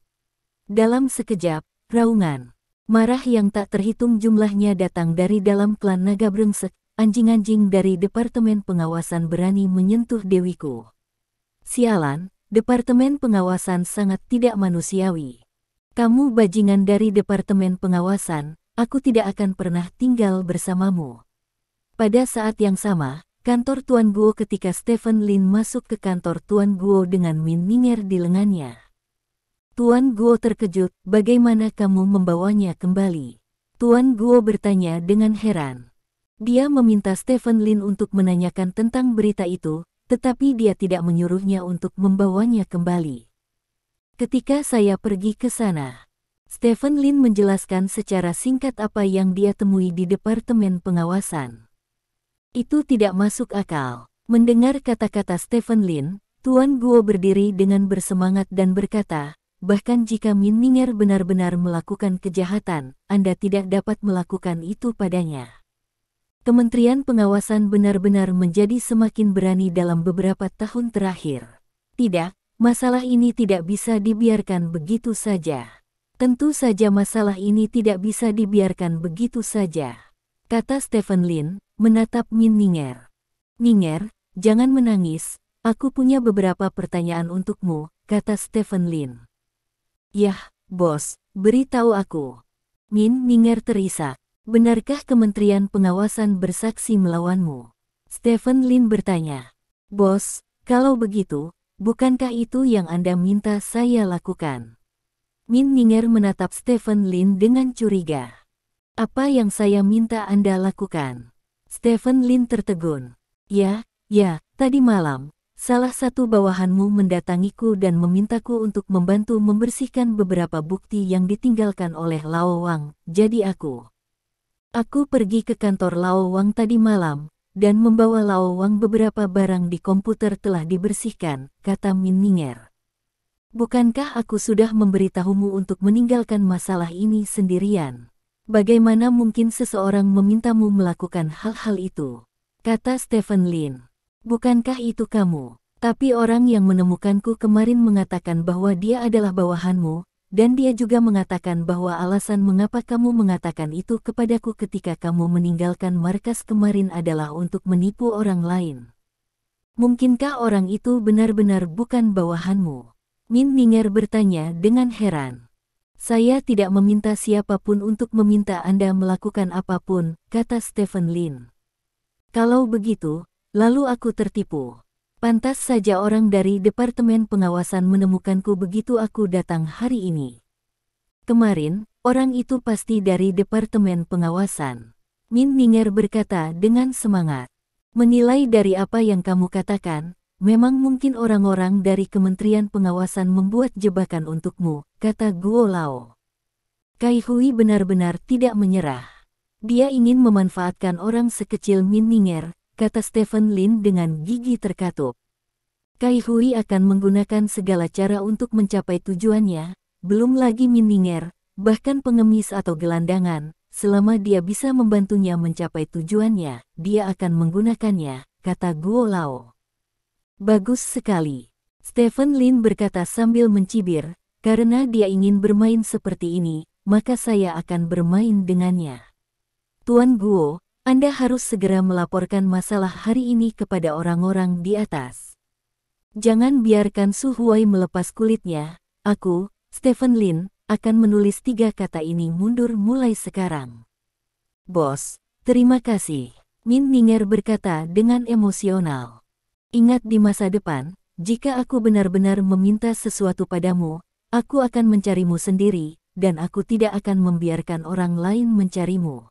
Dalam sekejap, raungan marah yang tak terhitung jumlahnya datang dari dalam klan naga brengsek. Anjing-anjing dari departemen pengawasan berani menyentuh dewiku. Sialan, departemen pengawasan sangat tidak manusiawi. Kamu bajingan dari departemen pengawasan, aku tidak akan pernah tinggal bersamamu. Pada saat yang sama, kantor Tuan Guo ketika Stephen Lin masuk ke kantor Tuan Guo dengan Min Ninger di lengannya. Tuan Guo terkejut, bagaimana kamu membawanya kembali? Tuan Guo bertanya dengan heran. Dia meminta Stephen Lin untuk menanyakan tentang berita itu, tetapi dia tidak menyuruhnya untuk membawanya kembali. Ketika saya pergi ke sana, Stephen Lin menjelaskan secara singkat apa yang dia temui di departemen pengawasan. Itu tidak masuk akal. Mendengar kata-kata Stephen Lin, Tuan Guo berdiri dengan bersemangat dan berkata, bahkan jika Min Ninger benar-benar melakukan kejahatan, Anda tidak dapat melakukan itu padanya. Kementerian Pengawasan benar-benar menjadi semakin berani dalam beberapa tahun terakhir. Tidak, masalah ini tidak bisa dibiarkan begitu saja. Tentu saja masalah ini tidak bisa dibiarkan begitu saja, kata Stephen Lin, menatap Min Ninger. Ninger, jangan menangis, aku punya beberapa pertanyaan untukmu, kata Stephen Lin. Yah, bos, beritahu aku. Min Ninger terisak. Benarkah Kementerian Pengawasan bersaksi melawanmu? Stephen Lin bertanya. Bos, kalau begitu, bukankah itu yang Anda minta saya lakukan? Min Ninger menatap Stephen Lin dengan curiga. Apa yang saya minta Anda lakukan? Stephen Lin tertegun. Ya, tadi malam, salah satu bawahanmu mendatangiku dan memintaku untuk membantu membersihkan beberapa bukti yang ditinggalkan oleh Lao Wang, jadi Aku pergi ke kantor Lao Wang tadi malam, dan membawa Lao Wang beberapa barang di komputer telah dibersihkan, kata Min Ninger. Bukankah aku sudah memberitahumu untuk meninggalkan masalah ini sendirian? Bagaimana mungkin seseorang memintamu melakukan hal-hal itu? Kata Stephen Lin. Bukankah itu kamu? Tapi orang yang menemukanku kemarin mengatakan bahwa dia adalah bawahanmu, dan dia juga mengatakan bahwa alasan mengapa kamu mengatakan itu kepadaku ketika kamu meninggalkan markas kemarin adalah untuk menipu orang lain. Mungkinkah orang itu benar-benar bukan bawahanmu? Min Ninger bertanya dengan heran. Saya tidak meminta siapapun untuk meminta Anda melakukan apapun, kata Stephen Lin. Kalau begitu, lalu aku tertipu. Pantas saja orang dari Departemen Pengawasan menemukanku begitu aku datang hari ini. Kemarin, orang itu pasti dari Departemen Pengawasan. Min Ninger berkata dengan semangat. Menilai dari apa yang kamu katakan, memang mungkin orang-orang dari Kementerian Pengawasan membuat jebakan untukmu, kata Guo Lao. Kai Hui benar-benar tidak menyerah. Dia ingin memanfaatkan orang sekecil Min Ninger, kata Stephen Lin dengan gigi terkatup. Kai Hui akan menggunakan segala cara untuk mencapai tujuannya, belum lagi Min Ninger, bahkan pengemis atau gelandangan, selama dia bisa membantunya mencapai tujuannya, dia akan menggunakannya, kata Guo Lao. Bagus sekali. Stephen Lin berkata sambil mencibir, karena dia ingin bermain seperti ini, maka saya akan bermain dengannya. Tuan Guo, Anda harus segera melaporkan masalah hari ini kepada orang-orang di atas. Jangan biarkan Su Huai melepas kulitnya. Aku, Stephen Lin, akan menulis 3 kata ini mundur mulai sekarang. Bos, terima kasih. Min Ninger berkata dengan emosional. Ingat di masa depan, jika aku benar-benar meminta sesuatu padamu, aku akan mencarimu sendiri, dan aku tidak akan membiarkan orang lain mencarimu.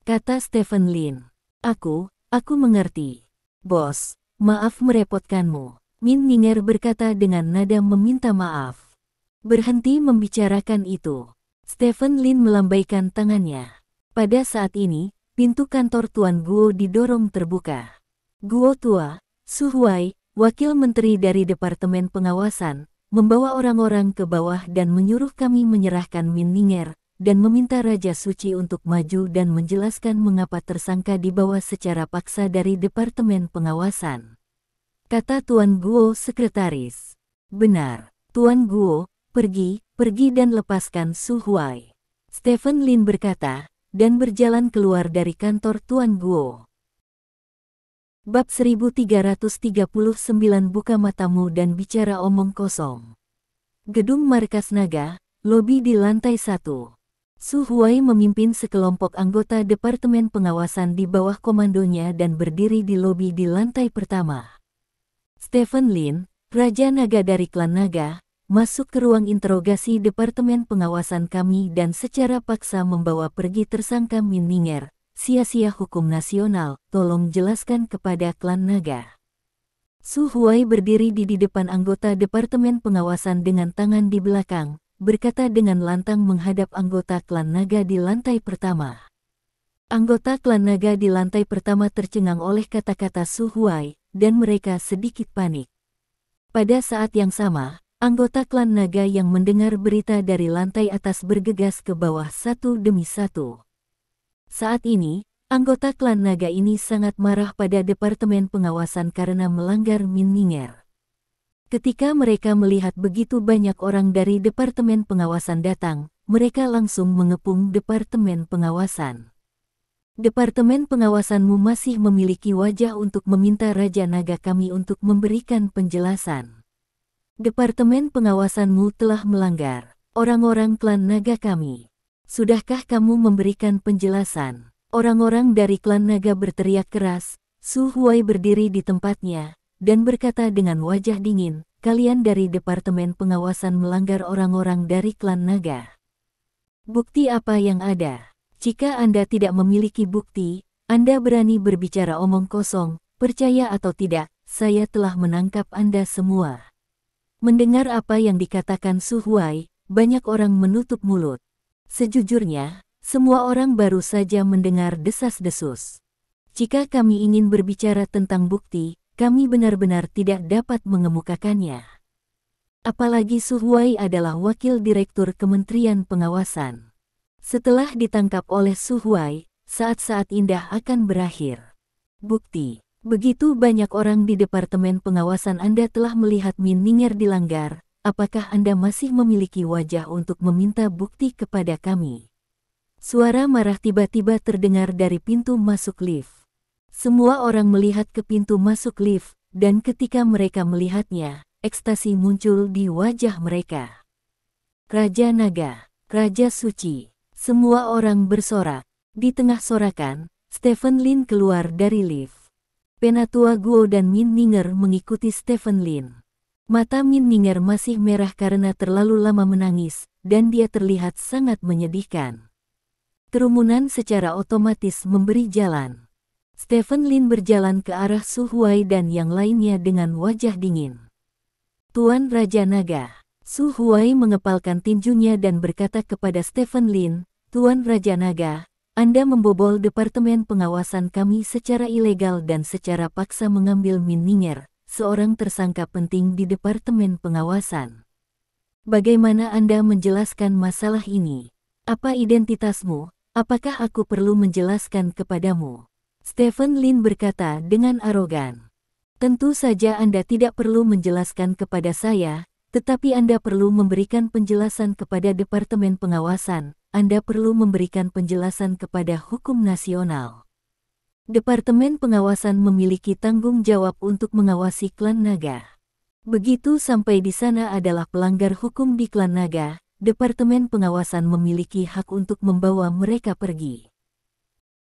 Kata Stephen Lin. Aku mengerti. Bos, maaf merepotkanmu. Min Ninger berkata dengan nada meminta maaf. Berhenti membicarakan itu. Stephen Lin melambaikan tangannya. Pada saat ini, pintu kantor Tuan Guo didorong terbuka. Guo tua, Su Huai, wakil menteri dari Departemen Pengawasan, membawa orang-orang ke bawah dan menyuruh kami menyerahkan Min Ninger, dan meminta Raja Suci untuk maju dan menjelaskan mengapa tersangka dibawa secara paksa dari Departemen Pengawasan. Kata Tuan Guo sekretaris. Benar, Tuan Guo, pergi dan lepaskan Su Huai. Stephen Lin berkata, dan berjalan keluar dari kantor Tuan Guo. Bab 1339 Buka matamu dan bicara omong kosong. Gedung Markas Naga, lobi di lantai 1. Su Huai memimpin sekelompok anggota Departemen Pengawasan di bawah komandonya dan berdiri di lobi di lantai pertama. Stephen Lin, Raja Naga dari klan Naga, masuk ke ruang interogasi Departemen Pengawasan kami dan secara paksa membawa pergi tersangka Min Ninger. Sia-sia hukum nasional, tolong jelaskan kepada klan Naga. Su Huai berdiri di depan anggota Departemen Pengawasan dengan tangan di belakang, berkata dengan lantang menghadap anggota klan Naga di lantai pertama. Anggota klan Naga di lantai pertama tercengang oleh kata-kata Su Huai, dan mereka sedikit panik. Pada saat yang sama, anggota klan Naga yang mendengar berita dari lantai atas bergegas ke bawah satu demi satu. Saat ini, anggota klan Naga ini sangat marah pada Departemen Pengawasan karena melanggar Min Ninger. Ketika mereka melihat begitu banyak orang dari Departemen Pengawasan datang, mereka langsung mengepung Departemen Pengawasan. Departemen Pengawasanmu masih memiliki wajah untuk meminta Raja Naga kami untuk memberikan penjelasan. Departemen Pengawasanmu telah melanggar orang-orang klan Naga kami. Sudahkah kamu memberikan penjelasan? Orang-orang dari klan Naga berteriak keras. Su Huai berdiri di tempatnya dan berkata dengan wajah dingin, kalian dari Departemen Pengawasan melanggar orang-orang dari klan Naga. Bukti apa yang ada? Jika Anda tidak memiliki bukti, Anda berani berbicara omong kosong, percaya atau tidak, saya telah menangkap Anda semua. Mendengar apa yang dikatakan Su Huai, banyak orang menutup mulut. Sejujurnya, semua orang baru saja mendengar desas-desus. Jika kami ingin berbicara tentang bukti, kami benar-benar tidak dapat mengemukakannya. Apalagi Su Huai adalah Wakil Direktur Kementerian Pengawasan. Setelah ditangkap oleh Su Huai, saat-saat indah akan berakhir. Bukti. Begitu banyak orang di Departemen Pengawasan Anda telah melihat Min Ninger dilanggar, apakah Anda masih memiliki wajah untuk meminta bukti kepada kami? Suara marah tiba-tiba terdengar dari pintu masuk lift. Semua orang melihat ke pintu masuk lift, dan ketika mereka melihatnya, ekstasi muncul di wajah mereka. Raja Naga, Raja Suci, semua orang bersorak. Di tengah sorakan, Stephen Lin keluar dari lift. Penatua Guo dan Min Ninger mengikuti Stephen Lin. Mata Min Ninger masih merah karena terlalu lama menangis, dan dia terlihat sangat menyedihkan. Kerumunan secara otomatis memberi jalan. Stephen Lin berjalan ke arah Su Huai dan yang lainnya dengan wajah dingin. Tuan Raja Naga. Su Huai mengepalkan tinjunya dan berkata kepada Stephen Lin, Tuan Raja Naga, Anda membobol Departemen Pengawasan kami secara ilegal dan secara paksa mengambil Min Ninger, seorang tersangka penting di Departemen Pengawasan. Bagaimana Anda menjelaskan masalah ini? Apa identitasmu? Apakah aku perlu menjelaskan kepadamu? Stephen Lin berkata dengan arogan. Tentu saja Anda tidak perlu menjelaskan kepada saya, tetapi Anda perlu memberikan penjelasan kepada Departemen Pengawasan, Anda perlu memberikan penjelasan kepada hukum nasional. Departemen Pengawasan memiliki tanggung jawab untuk mengawasi klan Naga. Begitu sampai di sana adalah pelanggar hukum di klan Naga, Departemen Pengawasan memiliki hak untuk membawa mereka pergi.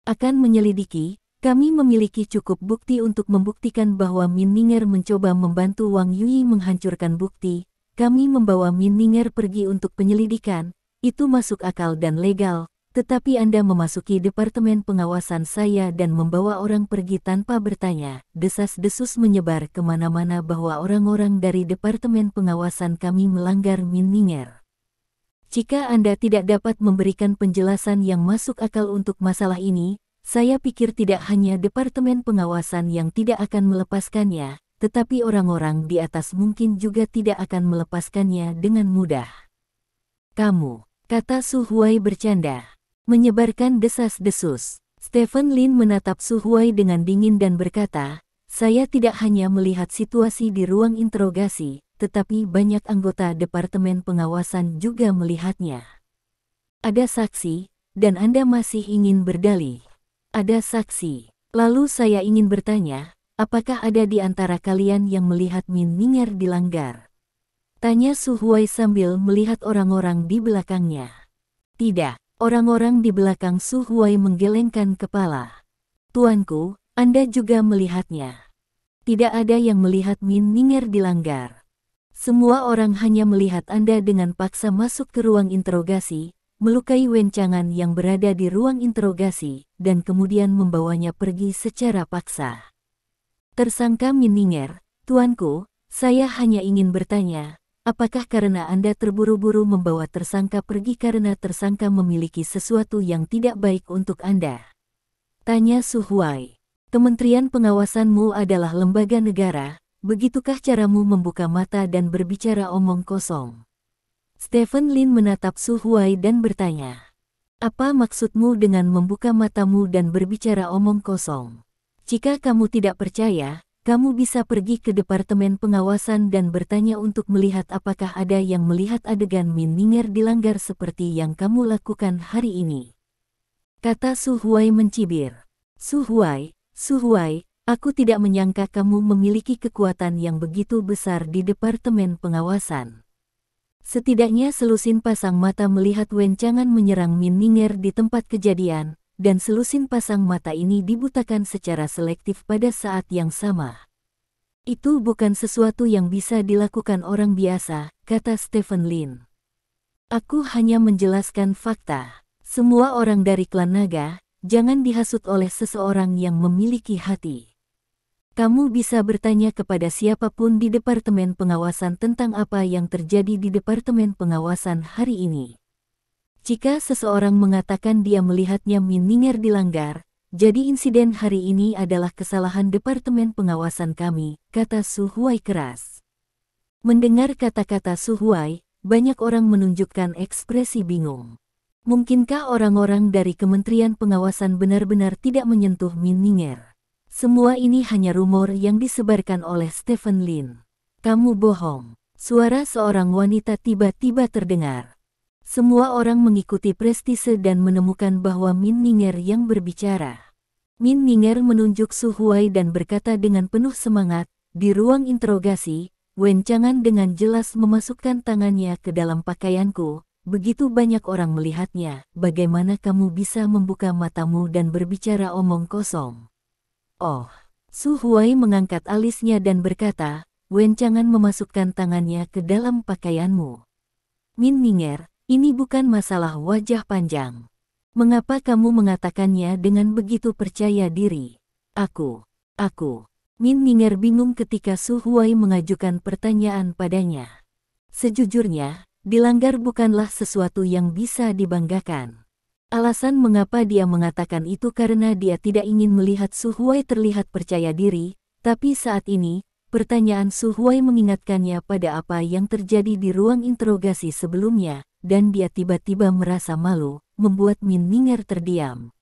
Akan menyelidiki, kami memiliki cukup bukti untuk membuktikan bahwa Min Ninger mencoba membantu Wang Yui menghancurkan bukti. Kami membawa Min Ninger pergi untuk penyelidikan, itu masuk akal dan legal, tetapi Anda memasuki Departemen Pengawasan saya dan membawa orang pergi tanpa bertanya. Desas-desus menyebar kemana-mana bahwa orang-orang dari Departemen Pengawasan kami melanggar Min Ninger. Jika Anda tidak dapat memberikan penjelasan yang masuk akal untuk masalah ini, saya pikir tidak hanya Departemen Pengawasan yang tidak akan melepaskannya, tetapi orang-orang di atas mungkin juga tidak akan melepaskannya dengan mudah. kata Su Huai bercanda. Menyebarkan desas-desus. Stephen Lin menatap Su Huai dengan dingin dan berkata, saya tidak hanya melihat situasi di ruang interogasi, tetapi banyak anggota Departemen Pengawasan juga melihatnya. Ada saksi, dan Anda masih ingin berdalih. Ada saksi. Lalu saya ingin bertanya, apakah ada di antara kalian yang melihat Min Ninger dilanggar? Tanya Su Huai sambil melihat orang-orang di belakangnya. Tidak. Orang-orang di belakang Su Huai menggelengkan kepala. Tuanku, Anda juga melihatnya. Tidak ada yang melihat Min Ninger dilanggar. Semua orang hanya melihat Anda dengan paksa masuk ke ruang interogasi, melukai Wencangan yang berada di ruang interogasi, dan kemudian membawanya pergi secara paksa. Tersangka Min Ninger, tuanku, saya hanya ingin bertanya, apakah karena Anda terburu-buru membawa tersangka pergi karena tersangka memiliki sesuatu yang tidak baik untuk Anda? Tanya Su Huai. Kementerian Pengawasanmu adalah lembaga negara, begitukah caramu membuka mata dan berbicara omong kosong? Stephen Lin menatap Su Huai dan bertanya, apa maksudmu dengan membuka matamu dan berbicara omong kosong? Jika kamu tidak percaya, kamu bisa pergi ke Departemen Pengawasan dan bertanya untuk melihat apakah ada yang melihat adegan Min Ninger dilanggar seperti yang kamu lakukan hari ini. Kata Su Huai mencibir. Su Huai, aku tidak menyangka kamu memiliki kekuatan yang begitu besar di Departemen Pengawasan. Setidaknya selusin pasang mata melihat Wencangan menyerang Min Ninger di tempat kejadian, dan selusin pasang mata ini dibutakan secara selektif pada saat yang sama. Itu bukan sesuatu yang bisa dilakukan orang biasa, kata Stephen Lin. Aku hanya menjelaskan fakta. Semua orang dari klan naga, jangan dihasut oleh seseorang yang memiliki hati. Kamu bisa bertanya kepada siapapun di Departemen Pengawasan tentang apa yang terjadi di Departemen Pengawasan hari ini. Jika seseorang mengatakan dia melihatnya Min Ninger dilanggar, jadi insiden hari ini adalah kesalahan Departemen Pengawasan kami, kata Su Huai keras. Mendengar kata-kata Su Huai, banyak orang menunjukkan ekspresi bingung. Mungkinkah orang-orang dari Kementerian Pengawasan benar-benar tidak menyentuh Min Ninger? Semua ini hanya rumor yang disebarkan oleh Stephen Lin. Kamu bohong. Suara seorang wanita tiba-tiba terdengar. Semua orang mengikuti prestise dan menemukan bahwa Min Ninger yang berbicara. Min Ninger menunjuk Su Huai dan berkata dengan penuh semangat, di ruang interogasi, Wencangan dengan jelas memasukkan tangannya ke dalam pakaianku, begitu banyak orang melihatnya, bagaimana kamu bisa membuka matamu dan berbicara omong kosong? Oh, Su Huai mengangkat alisnya dan berkata, Wencangan memasukkan tangannya ke dalam pakaianmu. Min Ninger, ini bukan masalah wajah panjang. Mengapa kamu mengatakannya dengan begitu percaya diri? Aku. Min Ninger bingung ketika Su Huai mengajukan pertanyaan padanya. Sejujurnya, dilanggar bukanlah sesuatu yang bisa dibanggakan. Alasan mengapa dia mengatakan itu karena dia tidak ingin melihat Su Huai terlihat percaya diri, tapi saat ini, pertanyaan Su Huai mengingatkannya pada apa yang terjadi di ruang interogasi sebelumnya, dan dia tiba-tiba merasa malu, membuat Min Ninger terdiam.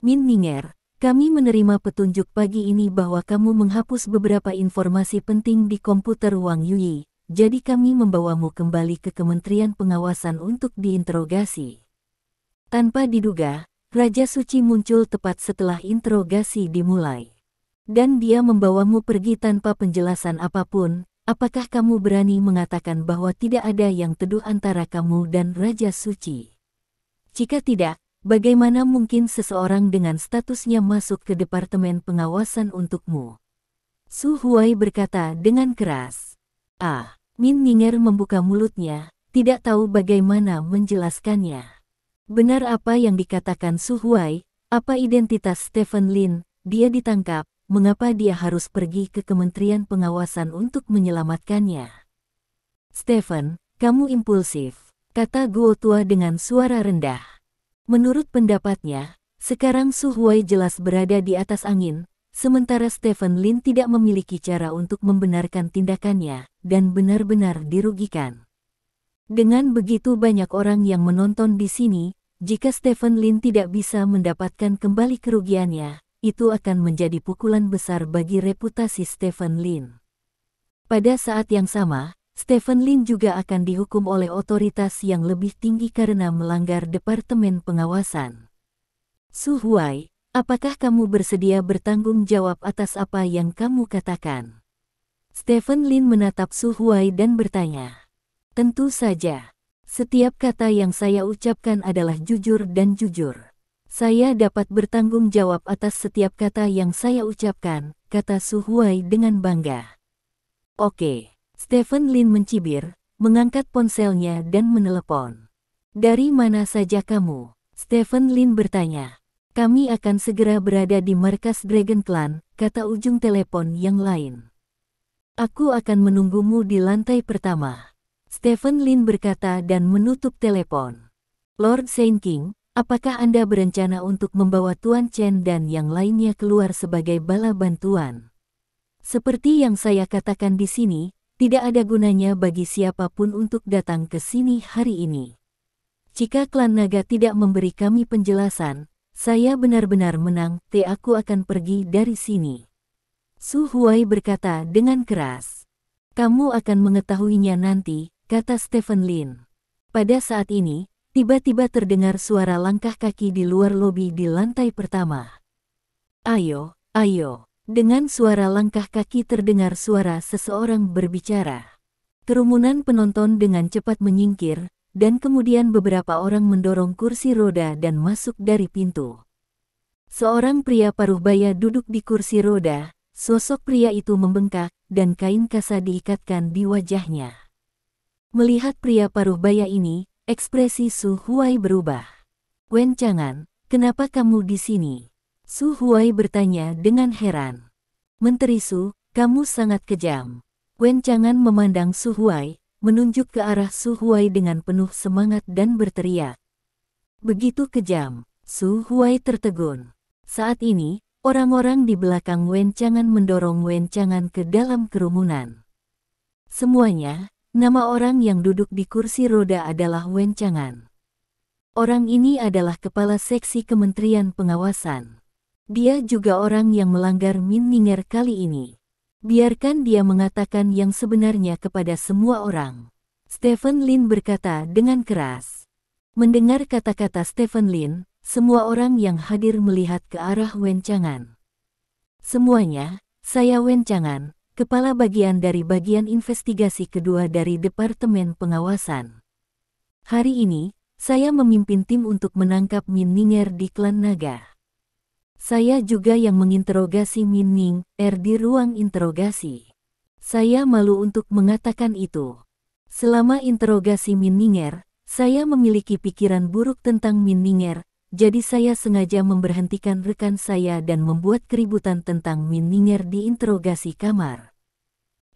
Min Ninger, kami menerima petunjuk pagi ini bahwa kamu menghapus beberapa informasi penting di komputer Wang Yui, jadi kami membawamu kembali ke Kementerian Pengawasan untuk diinterogasi. Tanpa diduga, Raja Suci muncul tepat setelah interogasi dimulai. Dan dia membawamu pergi tanpa penjelasan apapun. Apakah kamu berani mengatakan bahwa tidak ada yang teduh antara kamu dan Raja Suci? Jika tidak, bagaimana mungkin seseorang dengan statusnya masuk ke Departemen Pengawasan untukmu? Su Huai berkata dengan keras. Min Ninger membuka mulutnya, tidak tahu bagaimana menjelaskannya. Benar apa yang dikatakan Su Huai, apa identitas Stephen Lin, dia ditangkap. Mengapa dia harus pergi ke Kementerian Pengawasan untuk menyelamatkannya? Stephen, kamu impulsif, kata Guo Tua dengan suara rendah. Menurut pendapatnya, sekarang Su Huai jelas berada di atas angin, sementara Stephen Lin tidak memiliki cara untuk membenarkan tindakannya, dan benar-benar dirugikan. Dengan begitu banyak orang yang menonton di sini, jika Stephen Lin tidak bisa mendapatkan kembali kerugiannya, itu akan menjadi pukulan besar bagi reputasi Stephen Lin. Pada saat yang sama, Stephen Lin juga akan dihukum oleh otoritas yang lebih tinggi karena melanggar Departemen Pengawasan. Su Huai, apakah kamu bersedia bertanggung jawab atas apa yang kamu katakan? Stephen Lin menatap Su Huai dan bertanya. Tentu saja. Setiap kata yang saya ucapkan adalah jujur dan jujur. Saya dapat bertanggung jawab atas setiap kata yang saya ucapkan, kata Su Huai dengan bangga. Oke. Stephen Lin mencibir, mengangkat ponselnya dan menelepon. Dari mana saja kamu? Stephen Lin bertanya. Kami akan segera berada di markas Dragon Clan, kata ujung telepon yang lain. Aku akan menunggumu di lantai pertama. Stephen Lin berkata dan menutup telepon. Lord Saint King, apakah Anda berencana untuk membawa Tuan Chen dan yang lainnya keluar sebagai bala bantuan? Seperti yang saya katakan di sini, tidak ada gunanya bagi siapapun untuk datang ke sini hari ini. Jika klan naga tidak memberi kami penjelasan, saya benar-benar menang, aku akan pergi dari sini. Su Huai berkata dengan keras. Kamu akan mengetahuinya nanti, kata Stephen Lin. Pada saat ini, tiba-tiba terdengar suara langkah kaki di luar lobi di lantai pertama. Ayo, ayo. Dengan suara langkah kaki terdengar suara seseorang berbicara. Kerumunan penonton dengan cepat menyingkir, dan kemudian beberapa orang mendorong kursi roda dan masuk dari pintu. Seorang pria paruh baya duduk di kursi roda, sosok pria itu membengkak, dan kain kasa diikatkan di wajahnya. Melihat pria paruh baya ini, ekspresi Su Huai berubah. Wen Chang'an, kenapa kamu di sini? Su Huai bertanya dengan heran. Menteri Su, kamu sangat kejam. Wen Chang'an memandang Su Huai, menunjuk ke arah Su Huai dengan penuh semangat dan berteriak. Begitu kejam, Su Huai tertegun. Saat ini, orang-orang di belakang Wen Chang'an mendorong Wen Chang'an ke dalam kerumunan. Semuanya, nama orang yang duduk di kursi roda adalah Wen Chang'an. Orang ini adalah kepala seksi Kementerian Pengawasan. Dia juga orang yang melanggar Min Ninger kali ini. Biarkan dia mengatakan yang sebenarnya kepada semua orang. Stephen Lin berkata dengan keras. Mendengar kata-kata Stephen Lin, semua orang yang hadir melihat ke arah Wen Chang'an. Semuanya, saya Wen Chang'an, kepala bagian dari bagian investigasi kedua dari Departemen Pengawasan. Hari ini, saya memimpin tim untuk menangkap Min Ninger di klan naga. Saya juga yang menginterogasi Min Ning di ruang interogasi. Saya malu untuk mengatakan itu. Selama interogasi Min Ninger, saya memiliki pikiran buruk tentang Min Ninger, jadi saya sengaja memberhentikan rekan saya dan membuat keributan tentang Min Ninger di interogasi kamar.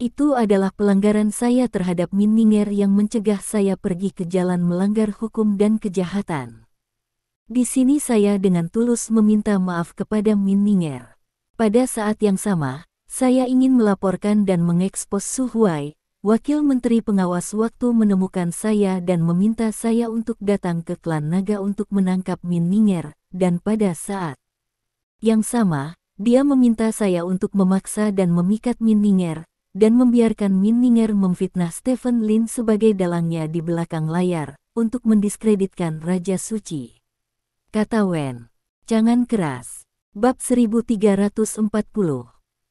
Itu adalah pelanggaran saya terhadap Min Ninger yang mencegah saya pergi ke jalan melanggar hukum dan kejahatan. Di sini saya dengan tulus meminta maaf kepada Min Ninger. Pada saat yang sama, saya ingin melaporkan dan mengekspos Su Huai, Wakil Menteri Pengawas waktu menemukan saya dan meminta saya untuk datang ke klan naga untuk menangkap Min Ninger, dan pada saat yang sama, dia meminta saya untuk memaksa dan memikat Min Ninger, dan membiarkan Min Ninger memfitnah Stephen Lin sebagai dalangnya di belakang layar, untuk mendiskreditkan Raja Suci. Kata Wen Chang'an keras. Bab 1340.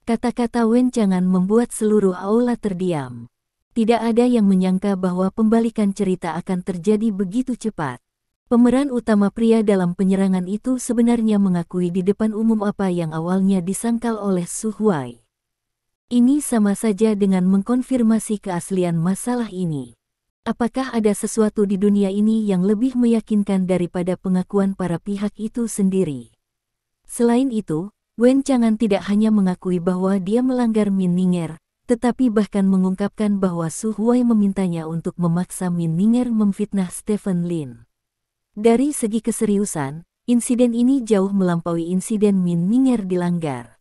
Kata-kata Wen Chang'an membuat seluruh aula terdiam. Tidak ada yang menyangka bahwa pembalikan cerita akan terjadi begitu cepat. Pemeran utama pria dalam penyerangan itu sebenarnya mengakui di depan umum apa yang awalnya disangkal oleh Su Huai. Ini sama saja dengan mengkonfirmasi keaslian masalah ini. Apakah ada sesuatu di dunia ini yang lebih meyakinkan daripada pengakuan para pihak itu sendiri? Selain itu, Wen Chang'an tidak hanya mengakui bahwa dia melanggar Min Ninger, tetapi bahkan mengungkapkan bahwa Su Huai memintanya untuk memaksa Min Ninger memfitnah Stephen Lin. Dari segi keseriusan, insiden ini jauh melampaui insiden Min Ninger dilanggar.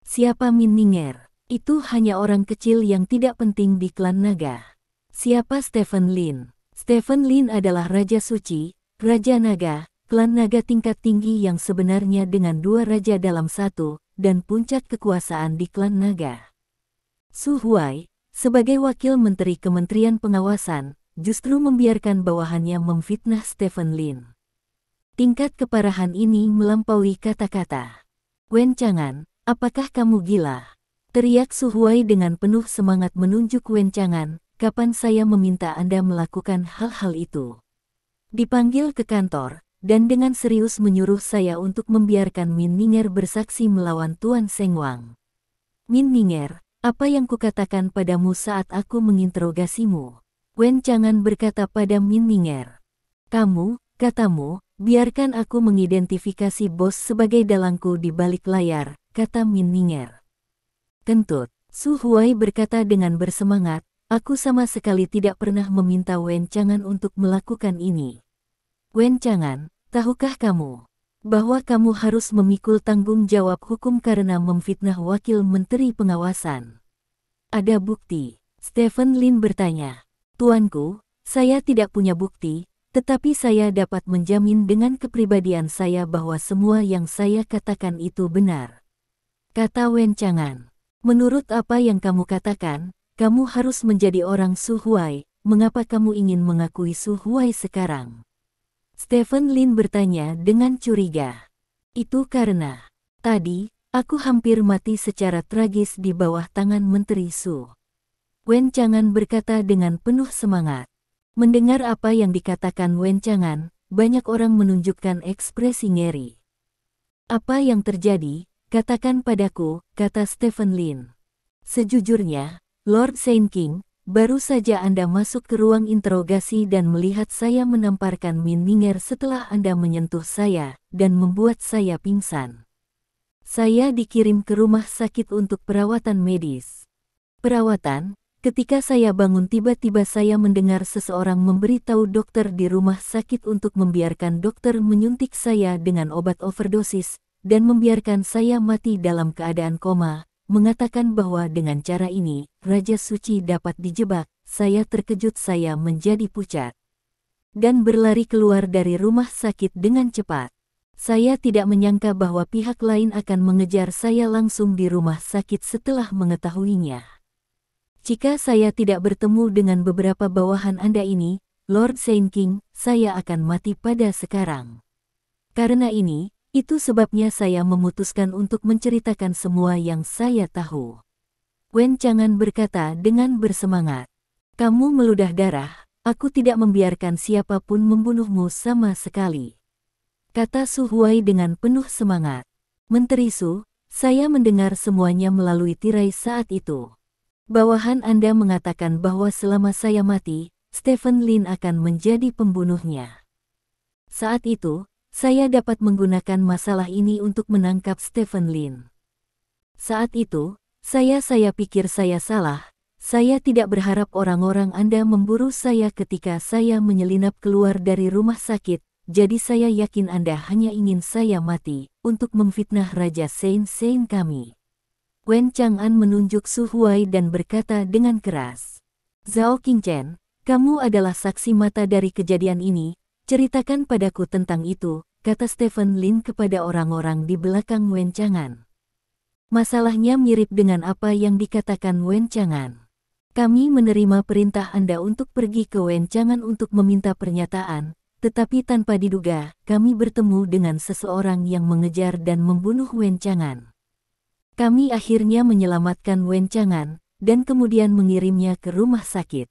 Siapa Min Ninger? Itu hanya orang kecil yang tidak penting di klan naga. Siapa Stephen Lin? Stephen Lin adalah Raja Suci, Raja Naga, klan naga tingkat tinggi yang sebenarnya dengan dua raja dalam satu, dan puncak kekuasaan di klan naga. Su Huai, sebagai wakil menteri Kementerian Pengawasan, justru membiarkan bawahannya memfitnah Stephen Lin. Tingkat keparahan ini melampaui kata-kata. Wen Chang'an, apakah kamu gila? Teriak Su Huai dengan penuh semangat menunjuk Wen Chang'an, kapan saya meminta Anda melakukan hal-hal itu? Dipanggil ke kantor, dan dengan serius menyuruh saya untuk membiarkan Min Ninger bersaksi melawan Tuan Seng Wang. Min Ninger, apa yang kukatakan padamu saat aku menginterogasimu? Wen Chang'an berkata pada Min Ninger. Kamu, katamu, biarkan aku mengidentifikasi bos sebagai dalangku di balik layar, kata Min Ninger. Kentut, Su Huai berkata dengan bersemangat, aku sama sekali tidak pernah meminta Wen Chang'an untuk melakukan ini. Wen Chang'an, tahukah kamu bahwa kamu harus memikul tanggung jawab hukum karena memfitnah wakil menteri pengawasan? Ada bukti? Stephen Lin bertanya. Tuanku, saya tidak punya bukti, tetapi saya dapat menjamin dengan kepribadian saya bahwa semua yang saya katakan itu benar. Kata Wen Chang'an. Menurut apa yang kamu katakan, kamu harus menjadi orang Su Huai. Mengapa kamu ingin mengakui Su Huai sekarang? Stephen Lin bertanya dengan curiga. Itu karena tadi, aku hampir mati secara tragis di bawah tangan Menteri Su. Wen Chang'an berkata dengan penuh semangat. Mendengar apa yang dikatakan Wen Chang'an, banyak orang menunjukkan ekspresi ngeri. Apa yang terjadi? Katakan padaku, kata Stephen Lin. Sejujurnya, Lord Saint King, baru saja Anda masuk ke ruang interogasi dan melihat saya menamparkan Min Ninger setelah Anda menyentuh saya dan membuat saya pingsan. Saya dikirim ke rumah sakit untuk perawatan medis. Perawatan? Ketika saya bangun tiba-tiba saya mendengar seseorang memberitahu dokter di rumah sakit untuk membiarkan dokter menyuntik saya dengan obat overdosis, dan membiarkan saya mati dalam keadaan koma, mengatakan bahwa dengan cara ini, Raja Suci dapat dijebak. Saya terkejut, saya menjadi pucat. Dan berlari keluar dari rumah sakit dengan cepat. Saya tidak menyangka bahwa pihak lain akan mengejar saya langsung di rumah sakit setelah mengetahuinya. Jika saya tidak bertemu dengan beberapa bawahan Anda ini, Lord Saint King, saya akan mati pada sekarang. Karena ini, itu sebabnya saya memutuskan untuk menceritakan semua yang saya tahu. Wen Chang'an berkata dengan bersemangat. Kamu meludah darah, aku tidak membiarkan siapapun membunuhmu sama sekali. Kata Su Huai dengan penuh semangat. Menteri Su, saya mendengar semuanya melalui tirai saat itu. Bawahan Anda mengatakan bahwa selama saya mati, Stephen Lin akan menjadi pembunuhnya. Saat itu, saya dapat menggunakan masalah ini untuk menangkap Stephen Lin. Saat itu, saya pikir saya salah. Saya tidak berharap orang-orang Anda memburu saya ketika saya menyelinap keluar dari rumah sakit, jadi saya yakin Anda hanya ingin saya mati, untuk memfitnah Raja Saint kami. Wen Chang'an menunjuk Su Huai dan berkata dengan keras. Zhao Qingchen, kamu adalah saksi mata dari kejadian ini, ceritakan padaku tentang itu, kata Stephen Lin kepada orang-orang di belakang Wen Chang'an. Masalahnya mirip dengan apa yang dikatakan Wen Chang'an. Kami menerima perintah Anda untuk pergi ke Wen Chang'an untuk meminta pernyataan, tetapi tanpa diduga, kami bertemu dengan seseorang yang mengejar dan membunuh Wen Chang'an. Kami akhirnya menyelamatkan Wen Chang'an, dan kemudian mengirimnya ke rumah sakit.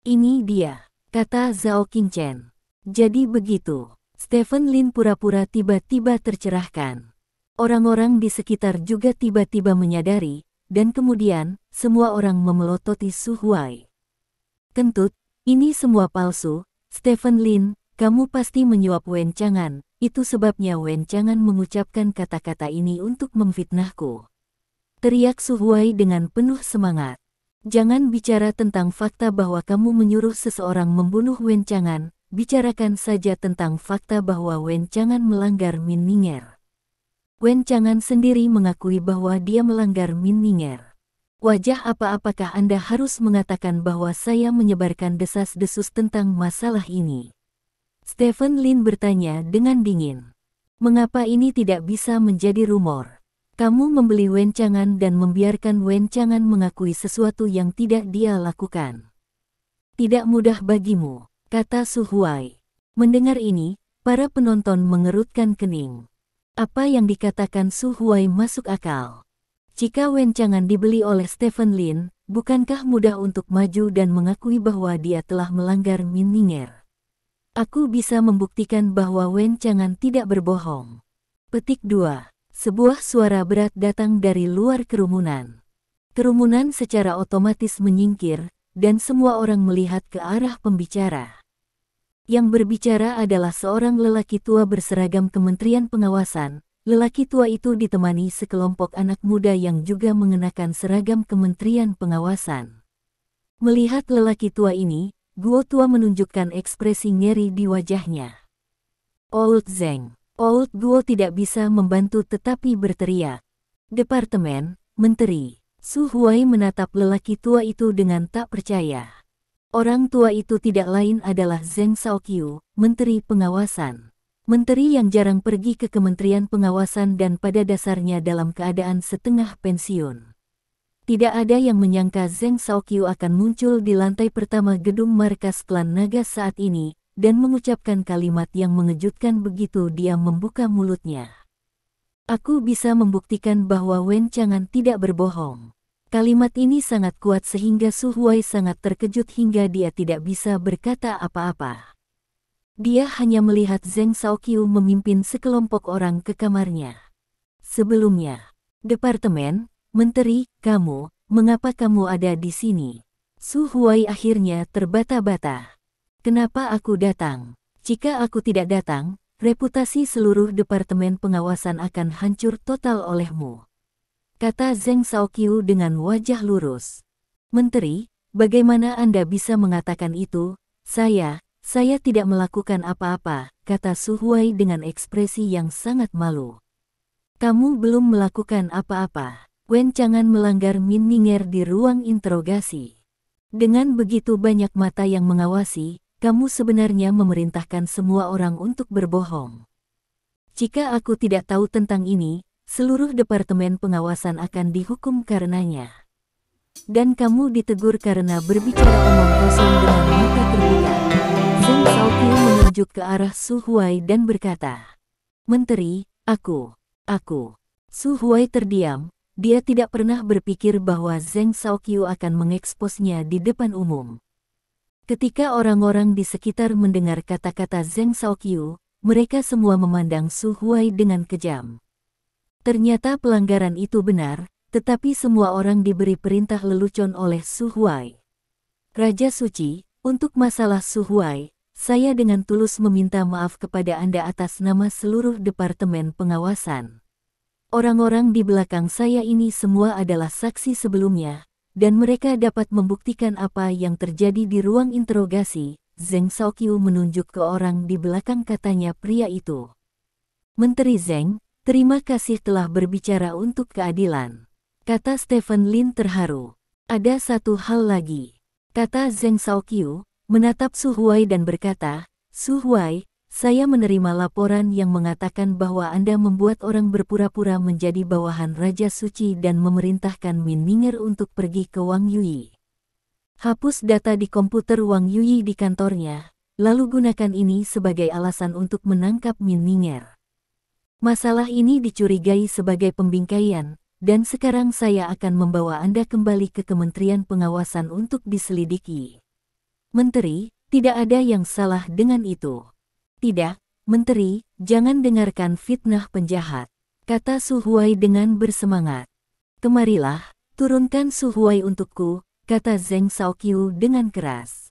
Ini dia, kata Zhao Qingchen. Jadi begitu, Stephen Lin pura-pura tiba-tiba tercerahkan. Orang-orang di sekitar juga tiba-tiba menyadari, dan kemudian, semua orang memelototi Su Huai. Kentut, ini semua palsu, Stephen Lin, kamu pasti menyuap Wen Chang'an. Itu sebabnya Wen Chang'an mengucapkan kata-kata ini untuk memfitnahku. Teriak Su Huai dengan penuh semangat. Jangan bicara tentang fakta bahwa kamu menyuruh seseorang membunuh Wen Chang'an, bicarakan saja tentang fakta bahwa Wen Chang'an melanggar Min Ninger. Wen Chang'an sendiri mengakui bahwa dia melanggar Min Ninger. Wajah apakah Anda harus mengatakan bahwa saya menyebarkan desas-desus tentang masalah ini? Stephen Lin bertanya dengan dingin. Mengapa ini tidak bisa menjadi rumor? Kamu membeli Wen Chang'an dan membiarkan Wen Chang'an mengakui sesuatu yang tidak dia lakukan. Tidak mudah bagimu, kata Su Huai. Mendengar ini, para penonton mengerutkan kening. Apa yang dikatakan Su Huai masuk akal. Jika Wen Chang'an dibeli oleh Stephen Lin, bukankah mudah untuk maju dan mengakui bahwa dia telah melanggar Min Ning'er? Aku bisa membuktikan bahwa Wen Chang'an tidak berbohong. Petik 2. Sebuah suara berat datang dari luar kerumunan. Kerumunan secara otomatis menyingkir, dan semua orang melihat ke arah pembicara. Yang berbicara adalah seorang lelaki tua berseragam Kementerian Pengawasan. Lelaki tua itu ditemani sekelompok anak muda yang juga mengenakan seragam Kementerian Pengawasan. Melihat lelaki tua ini, Guo tua menunjukkan ekspresi ngeri di wajahnya. Old Zeng. Old Guo tidak bisa membantu tetapi berteriak. Departemen, Menteri. Su Huai menatap lelaki tua itu dengan tak percaya. Orang tua itu tidak lain adalah Zeng Shaoqiu, Menteri Pengawasan. Menteri yang jarang pergi ke Kementerian Pengawasan dan pada dasarnya dalam keadaan setengah pensiun. Tidak ada yang menyangka Zeng Shaoqiu akan muncul di lantai pertama gedung markas klan naga saat ini, dan mengucapkan kalimat yang mengejutkan begitu dia membuka mulutnya. Aku bisa membuktikan bahwa Wen Chang'an tidak berbohong. Kalimat ini sangat kuat sehingga Su Huai sangat terkejut hingga dia tidak bisa berkata apa-apa. Dia hanya melihat Zeng Shaoqiu memimpin sekelompok orang ke kamarnya. Sebelumnya, Departemen, Menteri, kamu, mengapa kamu ada di sini? Su Huai akhirnya terbata-bata. Kenapa aku datang? Jika aku tidak datang, reputasi seluruh Departemen Pengawasan akan hancur total olehmu. Kata Zeng Shaoqiu dengan wajah lurus. Menteri, bagaimana Anda bisa mengatakan itu? Saya tidak melakukan apa-apa, kata Su Huai dengan ekspresi yang sangat malu. Kamu belum melakukan apa-apa. Wen Chang'an melanggar Min Ning'er di ruang interogasi. Dengan begitu banyak mata yang mengawasi, kamu sebenarnya memerintahkan semua orang untuk berbohong. Jika aku tidak tahu tentang ini, seluruh Departemen Pengawasan akan dihukum karenanya. Dan kamu ditegur karena berbicara omong kosong dengan mata terbuka. Zeng Shaoqiu menunjuk ke arah Su Huai dan berkata, Menteri, aku. Su Huai terdiam. Dia tidak pernah berpikir bahwa Zeng Shaoqiu akan mengeksposnya di depan umum. Ketika orang-orang di sekitar mendengar kata-kata Zeng Shaoqiu, mereka semua memandang Su Huai dengan kejam. Ternyata pelanggaran itu benar, tetapi semua orang diberi perintah lelucon oleh Su Huai. Raja Suci, untuk masalah Su Huai, saya dengan tulus meminta maaf kepada Anda atas nama seluruh Departemen Pengawasan. Orang-orang di belakang saya ini semua adalah saksi sebelumnya, dan mereka dapat membuktikan apa yang terjadi di ruang interogasi. Zeng Shaoqiu menunjuk ke orang di belakang katanya pria itu. Menteri Zeng, terima kasih telah berbicara untuk keadilan. Kata Stephen Lin terharu. Ada satu hal lagi. Kata Zeng Shaoqiu, menatap Su Huai dan berkata, Su Huai, saya menerima laporan yang mengatakan bahwa Anda membuat orang berpura-pura menjadi bawahan Raja Suci dan memerintahkan Min Ning'er untuk pergi ke Wang Yuyi. Hapus data di komputer Wang Yuyi di kantornya, lalu gunakan ini sebagai alasan untuk menangkap Min Ning'er. Masalah ini dicurigai sebagai pembingkaian, dan sekarang saya akan membawa Anda kembali ke Kementerian Pengawasan untuk diselidiki. Menteri, tidak ada yang salah dengan itu. Tidak, Menteri, jangan dengarkan fitnah penjahat, kata Su Huai dengan bersemangat. Kemarilah, turunkan Su Huai untukku, kata Zeng Shaoqiu dengan keras.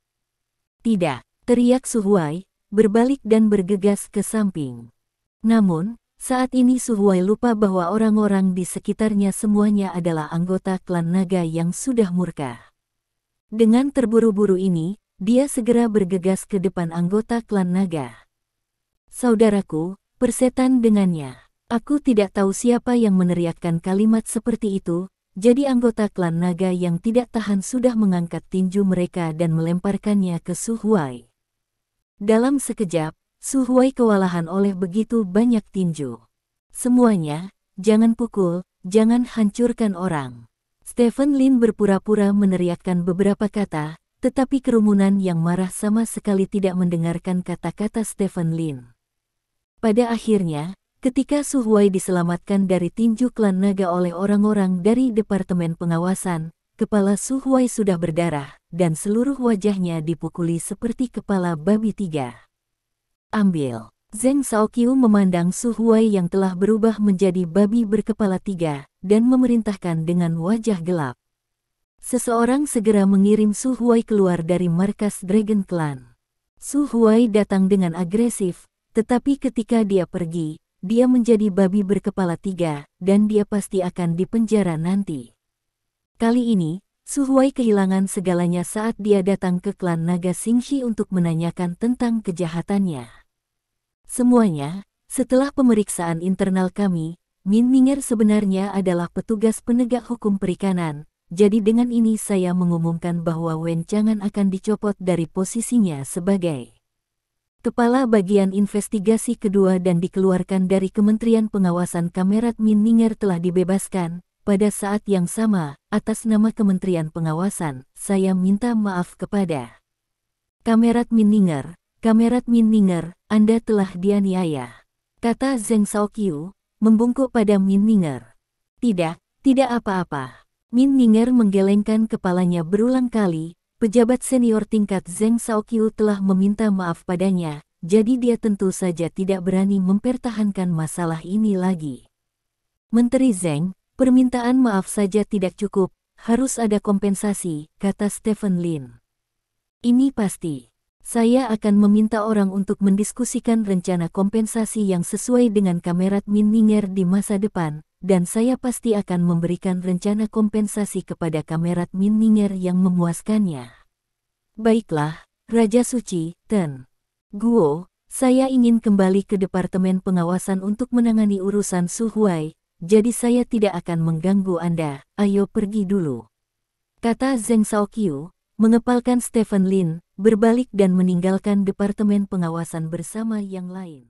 Tidak, teriak Su Huai, berbalik dan bergegas ke samping. Namun, saat ini Su Huai lupa bahwa orang-orang di sekitarnya semuanya adalah anggota klan naga yang sudah murka. Dengan terburu-buru ini, dia segera bergegas ke depan anggota klan naga. Saudaraku, persetan dengannya. Aku tidak tahu siapa yang meneriakkan kalimat seperti itu. jadi anggota klan naga yang tidak tahan sudah mengangkat tinju mereka dan melemparkannya ke Su Huai. Dalam sekejap, Su Huai kewalahan oleh begitu banyak tinju. Semuanya, jangan pukul, jangan hancurkan orang. Stephen Lin berpura-pura meneriakkan beberapa kata, tetapi kerumunan yang marah sama sekali tidak mendengarkan kata-kata Stephen Lin. Pada akhirnya, ketika Su Huai diselamatkan dari tinju klan naga oleh orang-orang dari Departemen Pengawasan, kepala Su Huai sudah berdarah, dan seluruh wajahnya dipukuli seperti kepala babi 3. Ambil. Zheng Shaoqiu memandang Su Huai yang telah berubah menjadi babi berkepala 3, dan memerintahkan dengan wajah gelap. Seseorang segera mengirim Su Huai keluar dari markas Dragon Clan. Su Huai datang dengan agresif, tetapi ketika dia pergi, dia menjadi babi berkepala 3, dan dia pasti akan dipenjara nanti. Kali ini, Su Huai kehilangan segalanya saat dia datang ke klan naga Xingxi untuk menanyakan tentang kejahatannya. Semuanya, setelah pemeriksaan internal kami, Min Ninger sebenarnya adalah petugas penegak hukum perikanan, jadi dengan ini saya mengumumkan bahwa Wen Chang'an akan dicopot dari posisinya sebagai Kepala Bagian Investigasi Kedua dan dikeluarkan dari Kementerian Pengawasan. Kamerat Min Ninger telah dibebaskan. Pada saat yang sama, atas nama Kementerian Pengawasan, saya minta maaf kepada Kamerat Min Ninger. Kamerat Min Ninger, Anda telah dianiaya, kata Zheng Shaoqiu, membungkuk pada Min Ninger. Tidak apa-apa. Min Ninger menggelengkan kepalanya berulang kali. Pejabat senior tingkat Zheng Shaoqiu telah meminta maaf padanya, jadi dia tentu saja tidak berani mempertahankan masalah ini lagi. Menteri Zheng, permintaan maaf saja tidak cukup, harus ada kompensasi, kata Stephen Lin. Ini pasti. Saya akan meminta orang untuk mendiskusikan rencana kompensasi yang sesuai dengan Kamerat Min Ninger di masa depan, dan saya pasti akan memberikan rencana kompensasi kepada Kamerat Min Ninger yang memuaskannya. Baiklah, Raja Suci, Ten Guo, saya ingin kembali ke Departemen Pengawasan untuk menangani urusan Su Huai, jadi saya tidak akan mengganggu Anda, ayo pergi dulu, kata Zheng Shaoqiu, mengepalkan Stephen Lin, berbalik dan meninggalkan Departemen Pengawasan bersama yang lain.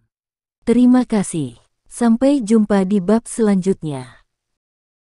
Terima kasih. Sampai jumpa di bab selanjutnya.